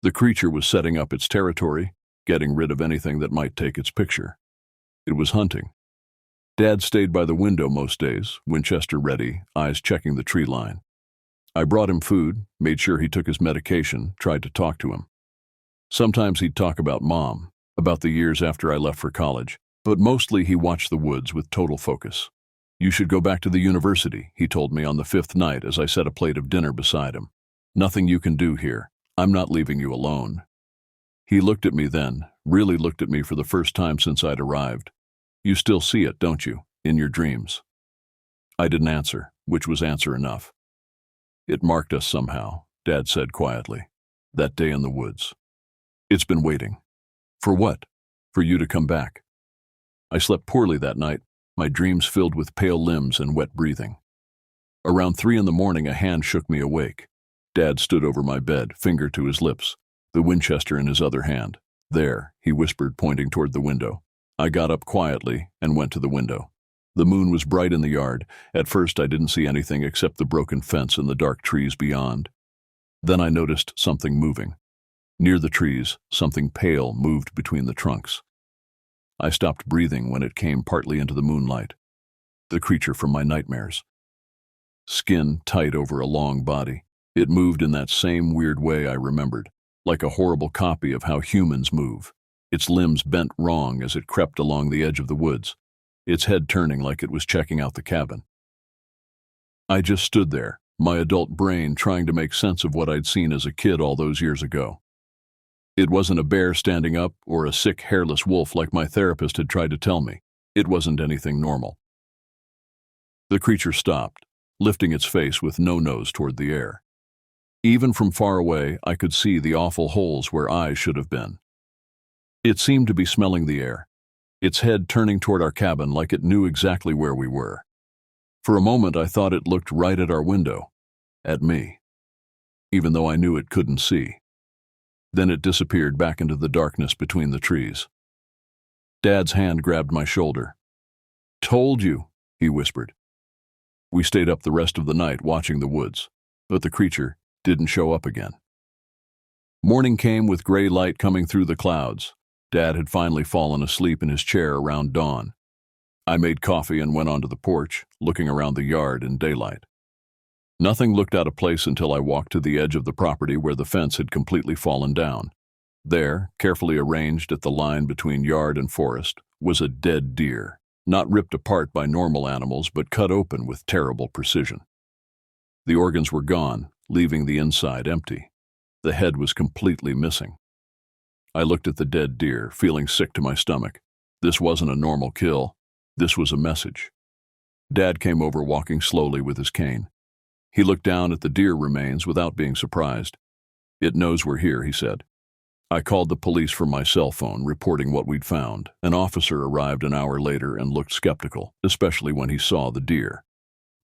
The creature was setting up its territory, getting rid of anything that might take its picture. It was hunting. Dad stayed by the window most days, Winchester ready, eyes checking the tree line. I brought him food, made sure he took his medication, tried to talk to him. Sometimes he'd talk about Mom, about the years after I left for college, but mostly he watched the woods with total focus. "You should go back to the university," he told me on the 5th night as I set a plate of dinner beside him. "Nothing you can do here. I'm not leaving you alone." He looked at me then, really looked at me for the first time since I'd arrived. "You still see it, don't you, in your dreams?" I didn't answer, which was answer enough. "It marked us somehow," Dad said quietly. "That day in the woods. It's been waiting." "For what?" "For you to come back." I slept poorly that night, my dreams filled with pale limbs and wet breathing. Around 3 a.m, a hand shook me awake. Dad stood over my bed, finger to his lips, the Winchester in his other hand. "There," he whispered, pointing toward the window. I got up quietly and went to the window. The moon was bright in the yard. At first I didn't see anything except the broken fence and the dark trees beyond. Then I noticed something moving. Near the trees, something pale moved between the trunks. I stopped breathing when it came partly into the moonlight. The creature from my nightmares. Skin tight over a long body. It moved in that same weird way I remembered, like a horrible copy of how humans move. Its limbs bent wrong as it crept along the edge of the woods, its head turning like it was checking out the cabin. I just stood there, my adult brain trying to make sense of what I'd seen as a kid all those years ago. It wasn't a bear standing up or a sick, hairless wolf like my therapist had tried to tell me. It wasn't anything normal. The creature stopped, lifting its face with no nose toward the air. Even from far away, I could see the awful holes where eyes should have been. It seemed to be smelling the air, its head turning toward our cabin like it knew exactly where we were. For a moment, I thought it looked right at our window, at me, even though I knew it couldn't see. Then it disappeared back into the darkness between the trees. Dad's hand grabbed my shoulder. "Told you," he whispered. We stayed up the rest of the night watching the woods, but the creature didn't show up again. Morning came with gray light coming through the clouds. Dad had finally fallen asleep in his chair around dawn. I made coffee and went onto the porch, looking around the yard in daylight. Nothing looked out of place until I walked to the edge of the property where the fence had completely fallen down. There, carefully arranged at the line between yard and forest, was a dead deer, not ripped apart by normal animals, but cut open with terrible precision. The organs were gone, leaving the inside empty. The head was completely missing. I looked at the dead deer, feeling sick to my stomach. This wasn't a normal kill. This was a message. Dad came over walking slowly with his cane. He looked down at the deer remains without being surprised. "It knows we're here," he said. I called the police from my cell phone, reporting what we'd found. An officer arrived an hour later and looked skeptical, especially when he saw the deer.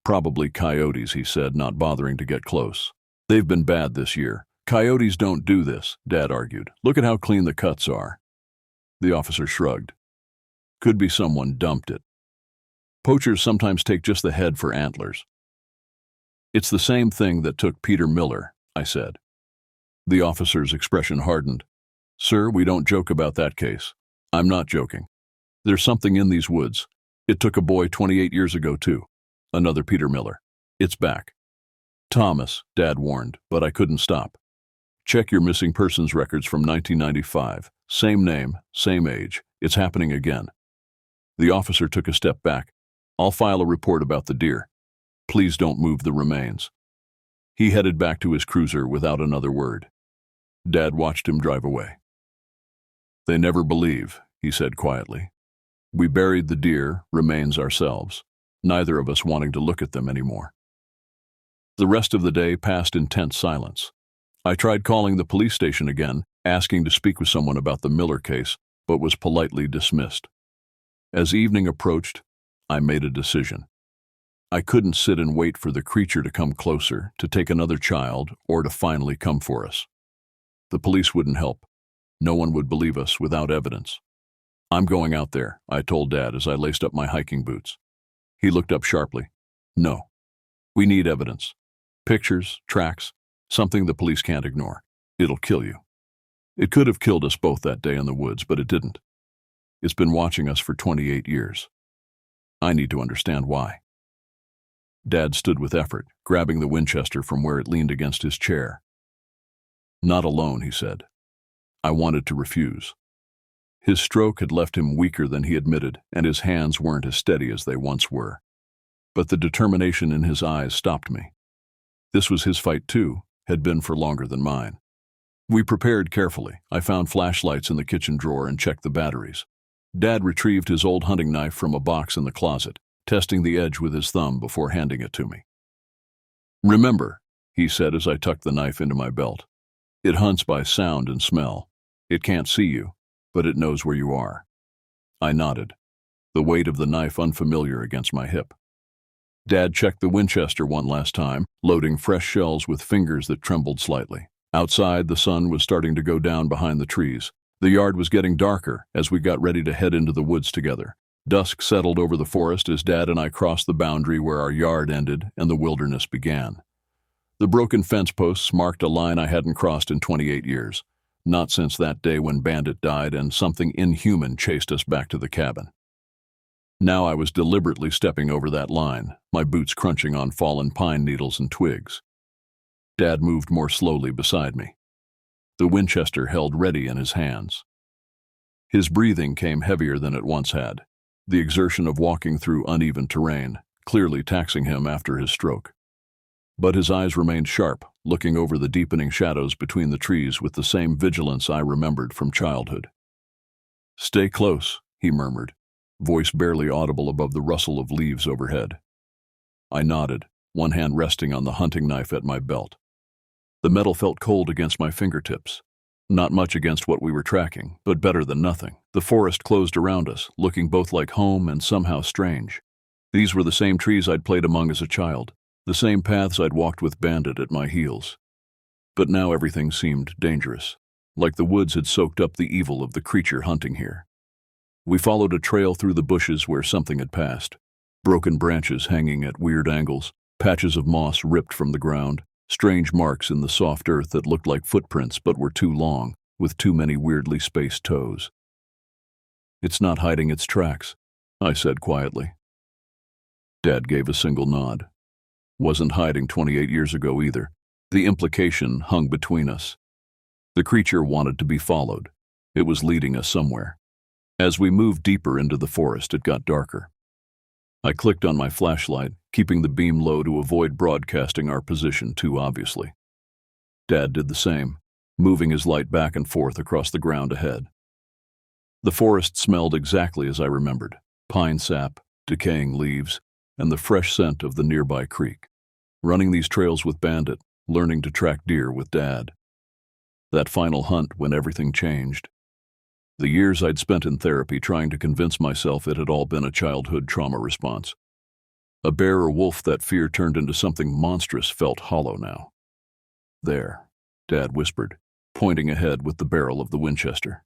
Probably coyotes, he said, not bothering to get close. They've been bad this year. Coyotes don't do this, Dad argued. Look at how clean the cuts are. The officer shrugged. Could be someone dumped it. Poachers sometimes take just the head for antlers. It's the same thing that took Peter Miller, I said. The officer's expression hardened. Sir, we don't joke about that case. I'm not joking. There's something in these woods. It took a boy 28 years ago, too. Another Peter Miller. It's back. Thomas, Dad warned, but I couldn't stop. Check your missing persons records from 1995. Same name, same age. It's happening again. The officer took a step back. I'll file a report about the deer. Please don't move the remains. He headed back to his cruiser without another word. Dad watched him drive away. They never believe, he said quietly. We buried the deer, remains ourselves, neither of us wanting to look at them anymore. The rest of the day passed in tense silence. I tried calling the police station again, asking to speak with someone about the Miller case, but was politely dismissed. As evening approached, I made a decision. I couldn't sit and wait for the creature to come closer, to take another child, or to finally come for us. The police wouldn't help. No one would believe us without evidence. I'm going out there, I told Dad as I laced up my hiking boots. He looked up sharply. No. We need evidence. Pictures, tracks, something the police can't ignore. It'll kill you. It could have killed us both that day in the woods, but it didn't. It's been watching us for 28 years. I need to understand why. Dad stood with effort, grabbing the Winchester from where it leaned against his chair. Not alone, he said. I wanted to refuse. His stroke had left him weaker than he admitted, and his hands weren't as steady as they once were. But the determination in his eyes stopped me. This was his fight too, had been for longer than mine. We prepared carefully. I found flashlights in the kitchen drawer and checked the batteries. Dad retrieved his old hunting knife from a box in the closet, testing the edge with his thumb before handing it to me. Remember, he said as I tucked the knife into my belt, it hunts by sound and smell. It can't see you, but it knows where you are. I nodded, the weight of the knife unfamiliar against my hip. Dad checked the Winchester one last time, loading fresh shells with fingers that trembled slightly. Outside, the sun was starting to go down behind the trees. The yard was getting darker as we got ready to head into the woods together. Dusk settled over the forest as Dad and I crossed the boundary where our yard ended and the wilderness began. The broken fence posts marked a line I hadn't crossed in 28 years, not since that day when Bandit died and something inhuman chased us back to the cabin. Now I was deliberately stepping over that line, my boots crunching on fallen pine needles and twigs. Dad moved more slowly beside me. The Winchester held ready in his hands. His breathing came heavier than it once had, the exertion of walking through uneven terrain, clearly taxing him after his stroke. But his eyes remained sharp, looking over the deepening shadows between the trees with the same vigilance I remembered from childhood. Stay close, he murmured, voice barely audible above the rustle of leaves overhead. I nodded, one hand resting on the hunting knife at my belt. The metal felt cold against my fingertips. Not much against what we were tracking, but better than nothing. The forest closed around us, looking both like home and somehow strange. These were the same trees I'd played among as a child, the same paths I'd walked with Bandit at my heels. But now everything seemed dangerous, like the woods had soaked up the evil of the creature hunting here. We followed a trail through the bushes where something had passed. Broken branches hanging at weird angles, patches of moss ripped from the ground, strange marks in the soft earth that looked like footprints but were too long, with too many weirdly spaced toes. It's not hiding its tracks, I said quietly. Dad gave a single nod. Wasn't hiding 28 years ago either. The implication hung between us. The creature wanted to be followed. It was leading us somewhere. As we moved deeper into the forest, it got darker. I clicked on my flashlight, keeping the beam low to avoid broadcasting our position too obviously. Dad did the same, moving his light back and forth across the ground ahead. The forest smelled exactly as I remembered, pine sap, decaying leaves, and the fresh scent of the nearby creek. Running these trails with Bandit, learning to track deer with Dad. That final hunt when everything changed. The years I'd spent in therapy trying to convince myself it had all been a childhood trauma response. A bear or wolf that fear turned into something monstrous felt hollow now. There, Dad whispered, pointing ahead with the barrel of the Winchester.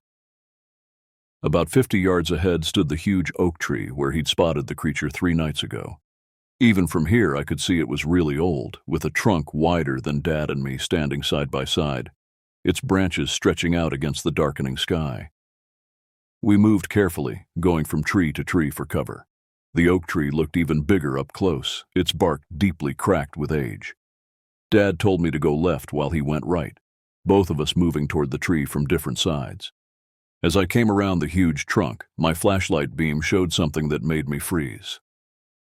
About 50 yards ahead stood the huge oak tree where he'd spotted the creature 3 nights ago. Even from here I could see it was really old, with a trunk wider than Dad and me standing side by side, its branches stretching out against the darkening sky. We moved carefully, going from tree to tree for cover. The oak tree looked even bigger up close, its bark deeply cracked with age. Dad told me to go left while he went right, both of us moving toward the tree from different sides. As I came around the huge trunk, my flashlight beam showed something that made me freeze.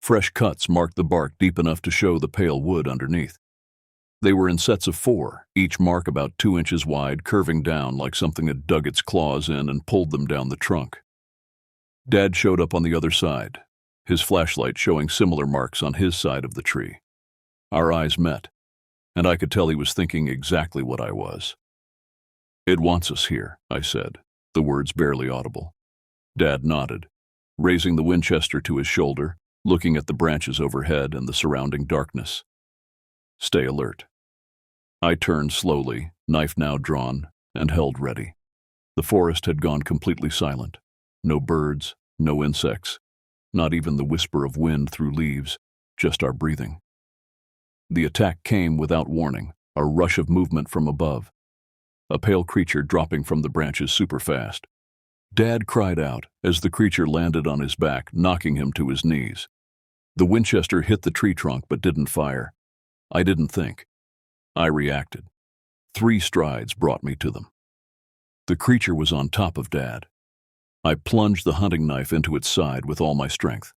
Fresh cuts marked the bark deep enough to show the pale wood underneath. They were in sets of 4, each mark about 2 inches wide, curving down like something had dug its claws in and pulled them down the trunk. Dad showed up on the other side, his flashlight showing similar marks on his side of the tree. Our eyes met, and I could tell he was thinking exactly what I was. "It wants us here," I said, the words barely audible. Dad nodded, raising the Winchester to his shoulder, looking at the branches overhead and the surrounding darkness. "Stay alert." I turned slowly, knife now drawn, and held ready. The forest had gone completely silent. No birds, no insects, not even the whisper of wind through leaves, just our breathing. The attack came without warning, a rush of movement from above. A pale creature dropping from the branches super fast. Dad cried out as the creature landed on his back, knocking him to his knees. The Winchester hit the tree trunk but didn't fire. I didn't think. I reacted. 3 strides brought me to them. The creature was on top of Dad. I plunged the hunting knife into its side with all my strength.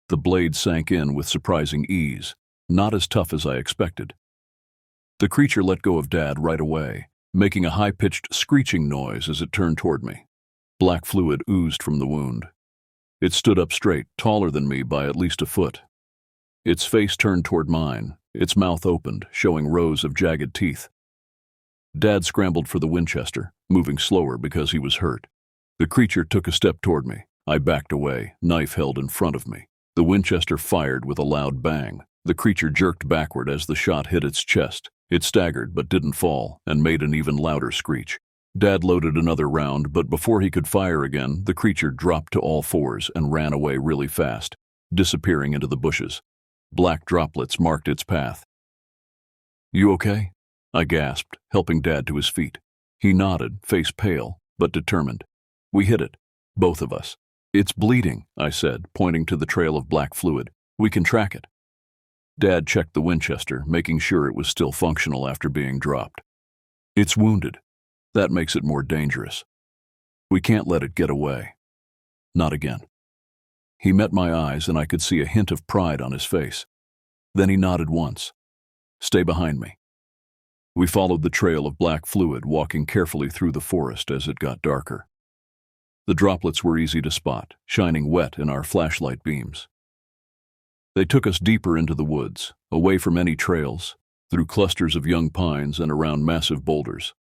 The blade sank in with surprising ease, not as tough as I expected. The creature let go of Dad right away, making a high-pitched screeching noise as it turned toward me. Black fluid oozed from the wound. It stood up straight, taller than me by at least a foot. Its face turned toward mine, its mouth opened, showing rows of jagged teeth. Dad scrambled for the Winchester, moving slower because he was hurt. The creature took a step toward me. I backed away, knife held in front of me. The Winchester fired with a loud bang. The creature jerked backward as the shot hit its chest. It staggered but didn't fall, and made an even louder screech. Dad loaded another round, but before he could fire again, the creature dropped to all 4s and ran away really fast, disappearing into the bushes. Black droplets marked its path. "You okay?" I gasped, helping Dad to his feet. He nodded, face pale, but determined. "We hit it, both of us." "It's bleeding," I said, pointing to the trail of black fluid. "We can track it." Dad checked the Winchester, making sure it was still functional after being dropped. "It's wounded. That makes it more dangerous. We can't let it get away. Not again." He met my eyes and I could see a hint of pride on his face. Then he nodded once. "Stay behind me." We followed the trail of black fluid, walking carefully through the forest as it got darker. The droplets were easy to spot, shining wet in our flashlight beams. They took us deeper into the woods, away from any trails, through clusters of young pines and around massive boulders.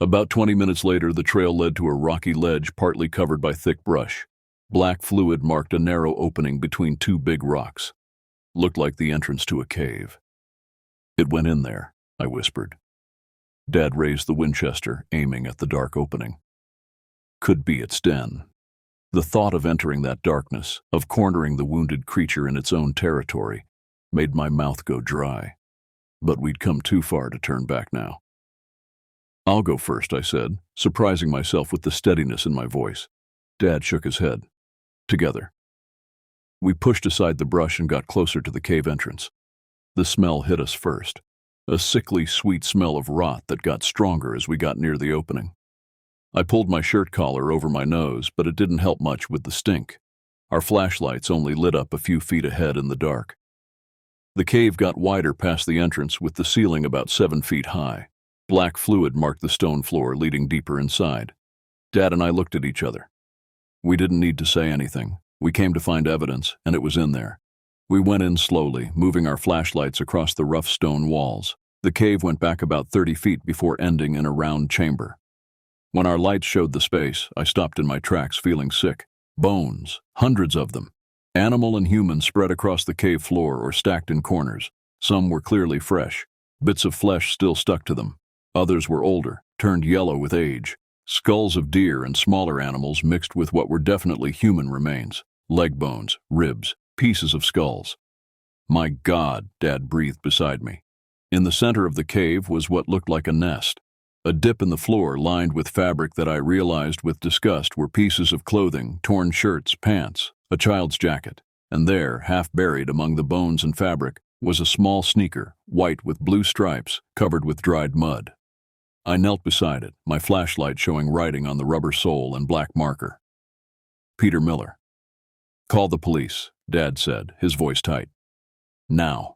About 20 minutes later, the trail led to a rocky ledge partly covered by thick brush. Black fluid marked a narrow opening between 2 big rocks. Looked like the entrance to a cave. "It went in there," I whispered. Dad raised the Winchester, aiming at the dark opening. Could be its den. The thought of entering that darkness, of cornering the wounded creature in its own territory, made my mouth go dry. But we'd come too far to turn back now. "I'll go first," I said, surprising myself with the steadiness in my voice. Dad shook his head. "Together." We pushed aside the brush and got closer to the cave entrance. The smell hit us first. A sickly, sweet smell of rot that got stronger as we got near the opening. I pulled my shirt collar over my nose, but it didn't help much with the stink. Our flashlights only lit up a few feet ahead in the dark. The cave got wider past the entrance, with the ceiling about 7 feet high. Black fluid marked the stone floor, leading deeper inside. Dad and I looked at each other. We didn't need to say anything. We came to find evidence, and it was in there. We went in slowly, moving our flashlights across the rough stone walls. The cave went back about 30 feet before ending in a round chamber. When our lights showed the space, I stopped in my tracks feeling sick. Bones, hundreds of them. Animal and human spread across the cave floor or stacked in corners. Some were clearly fresh, bits of flesh still stuck to them. Others were older, turned yellow with age. Skulls of deer and smaller animals mixed with what were definitely human remains. Leg bones, ribs, pieces of skulls. My God, Dad breathed beside me. In the center of the cave was what looked like a nest. A dip in the floor lined with fabric that I realized with disgust were pieces of clothing, torn shirts, pants, a child's jacket. And there, half buried among the bones and fabric, was a small sneaker, white with blue stripes, covered with dried mud. I knelt beside it, my flashlight showing writing on the rubber sole and black marker. Peter Miller. "Call the police," Dad said, his voice tight. "Now."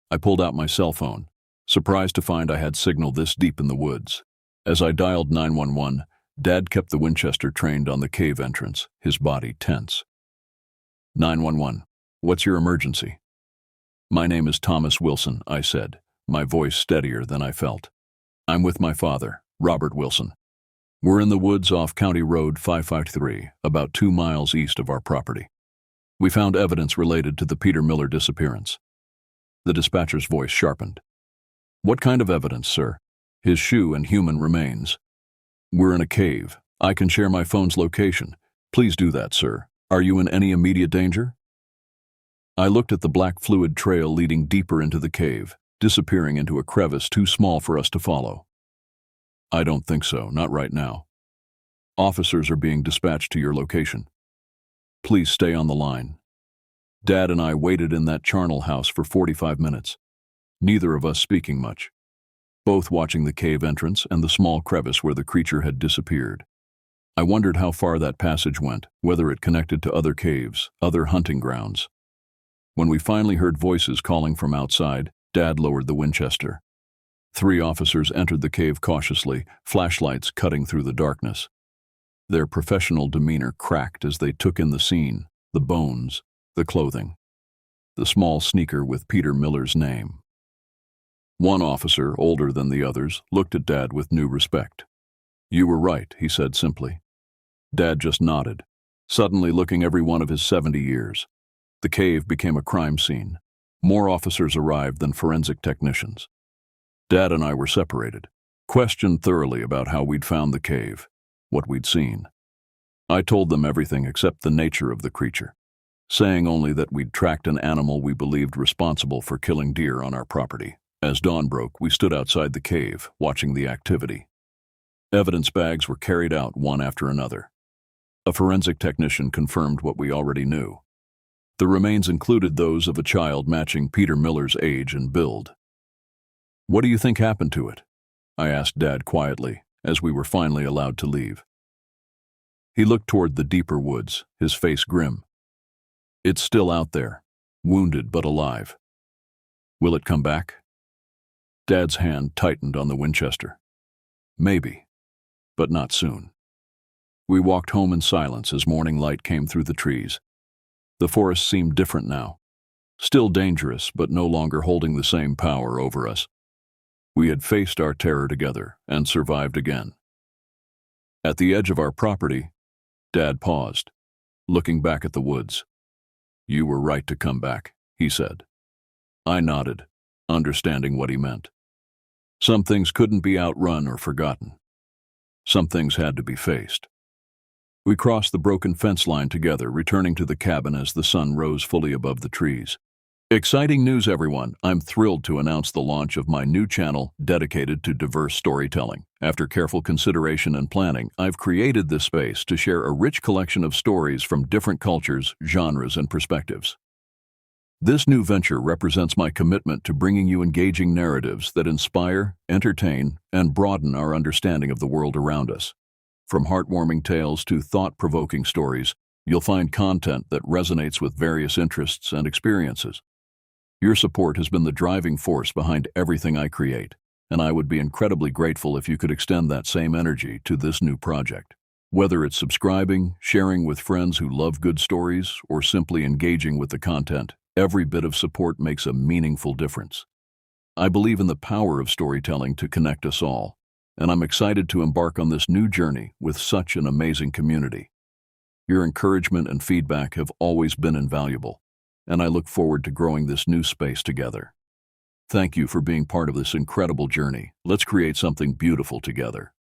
I pulled out my cell phone, surprised to find I had signal this deep in the woods. As I dialed 911, Dad kept the Winchester trained on the cave entrance, his body tense. 911, what's your emergency? "My name is Thomas Wilson," I said, my voice steadier than I felt. "I'm with my father, Robert Wilson. We're in the woods off County Road 553, about 2 miles east of our property. We found evidence related to the Peter Miller disappearance." The dispatcher's voice sharpened. "What kind of evidence, sir?" "His shoe and human remains." "We're in a cave. I can share my phone's location. Please do that, sir. Are you in any immediate danger?" I looked at the black fluid trail leading deeper into the cave, disappearing into a crevice too small for us to follow. "I don't think so, not right now. Officers are being dispatched to your location. Please stay on the line." Dad and I waited in that charnel house for 45 minutes, neither of us speaking much, both watching the cave entrance and the small crevice where the creature had disappeared. I wondered how far that passage went, whether it connected to other caves, other hunting grounds. When we finally heard voices calling from outside, Dad lowered the Winchester. 3 officers entered the cave cautiously, flashlights cutting through the darkness. Their professional demeanor cracked as they took in the scene, the bones, the clothing, the small sneaker with Peter Miller's name. One officer, older than the others, looked at Dad with new respect. "You were right," he said simply. Dad just nodded, suddenly looking every one of his 70 years. The cave became a crime scene. More officers arrived than forensic technicians. Dad and I were separated, questioned thoroughly about how we'd found the cave, what we'd seen. I told them everything except the nature of the creature, saying only that we'd tracked an animal we believed responsible for killing deer on our property. As dawn broke, we stood outside the cave, watching the activity. Evidence bags were carried out one after another. A forensic technician confirmed what we already knew. The remains included those of a child matching Peter Miller's age and build. "What do you think happened to it?" I asked Dad quietly, as we were finally allowed to leave. He looked toward the deeper woods, his face grim. "It's still out there, wounded but alive. Will it come back?" Dad's hand tightened on the Winchester. "Maybe, but not soon." We walked home in silence as morning light came through the trees. The forest seemed different now, still dangerous but no longer holding the same power over us. We had faced our terror together and survived again. At the edge of our property, Dad paused, looking back at the woods. "You were right to come back," he said. I nodded, understanding what he meant. Some things couldn't be outrun or forgotten. Some things had to be faced. We crossed the broken fence line together, returning to the cabin as the sun rose fully above the trees. Exciting news, everyone! I'm thrilled to announce the launch of my new channel dedicated to diverse storytelling. After careful consideration and planning, I've created this space to share a rich collection of stories from different cultures, genres, and perspectives. This new venture represents my commitment to bringing you engaging narratives that inspire, entertain, and broaden our understanding of the world around us. From heartwarming tales to thought-provoking stories, you'll find content that resonates with various interests and experiences. Your support has been the driving force behind everything I create, and I would be incredibly grateful if you could extend that same energy to this new project. Whether it's subscribing, sharing with friends who love good stories, or simply engaging with the content, every bit of support makes a meaningful difference. I believe in the power of storytelling to connect us all, and I'm excited to embark on this new journey with such an amazing community. Your encouragement and feedback have always been invaluable, and I look forward to growing this new space together. Thank you for being part of this incredible journey. Let's create something beautiful together.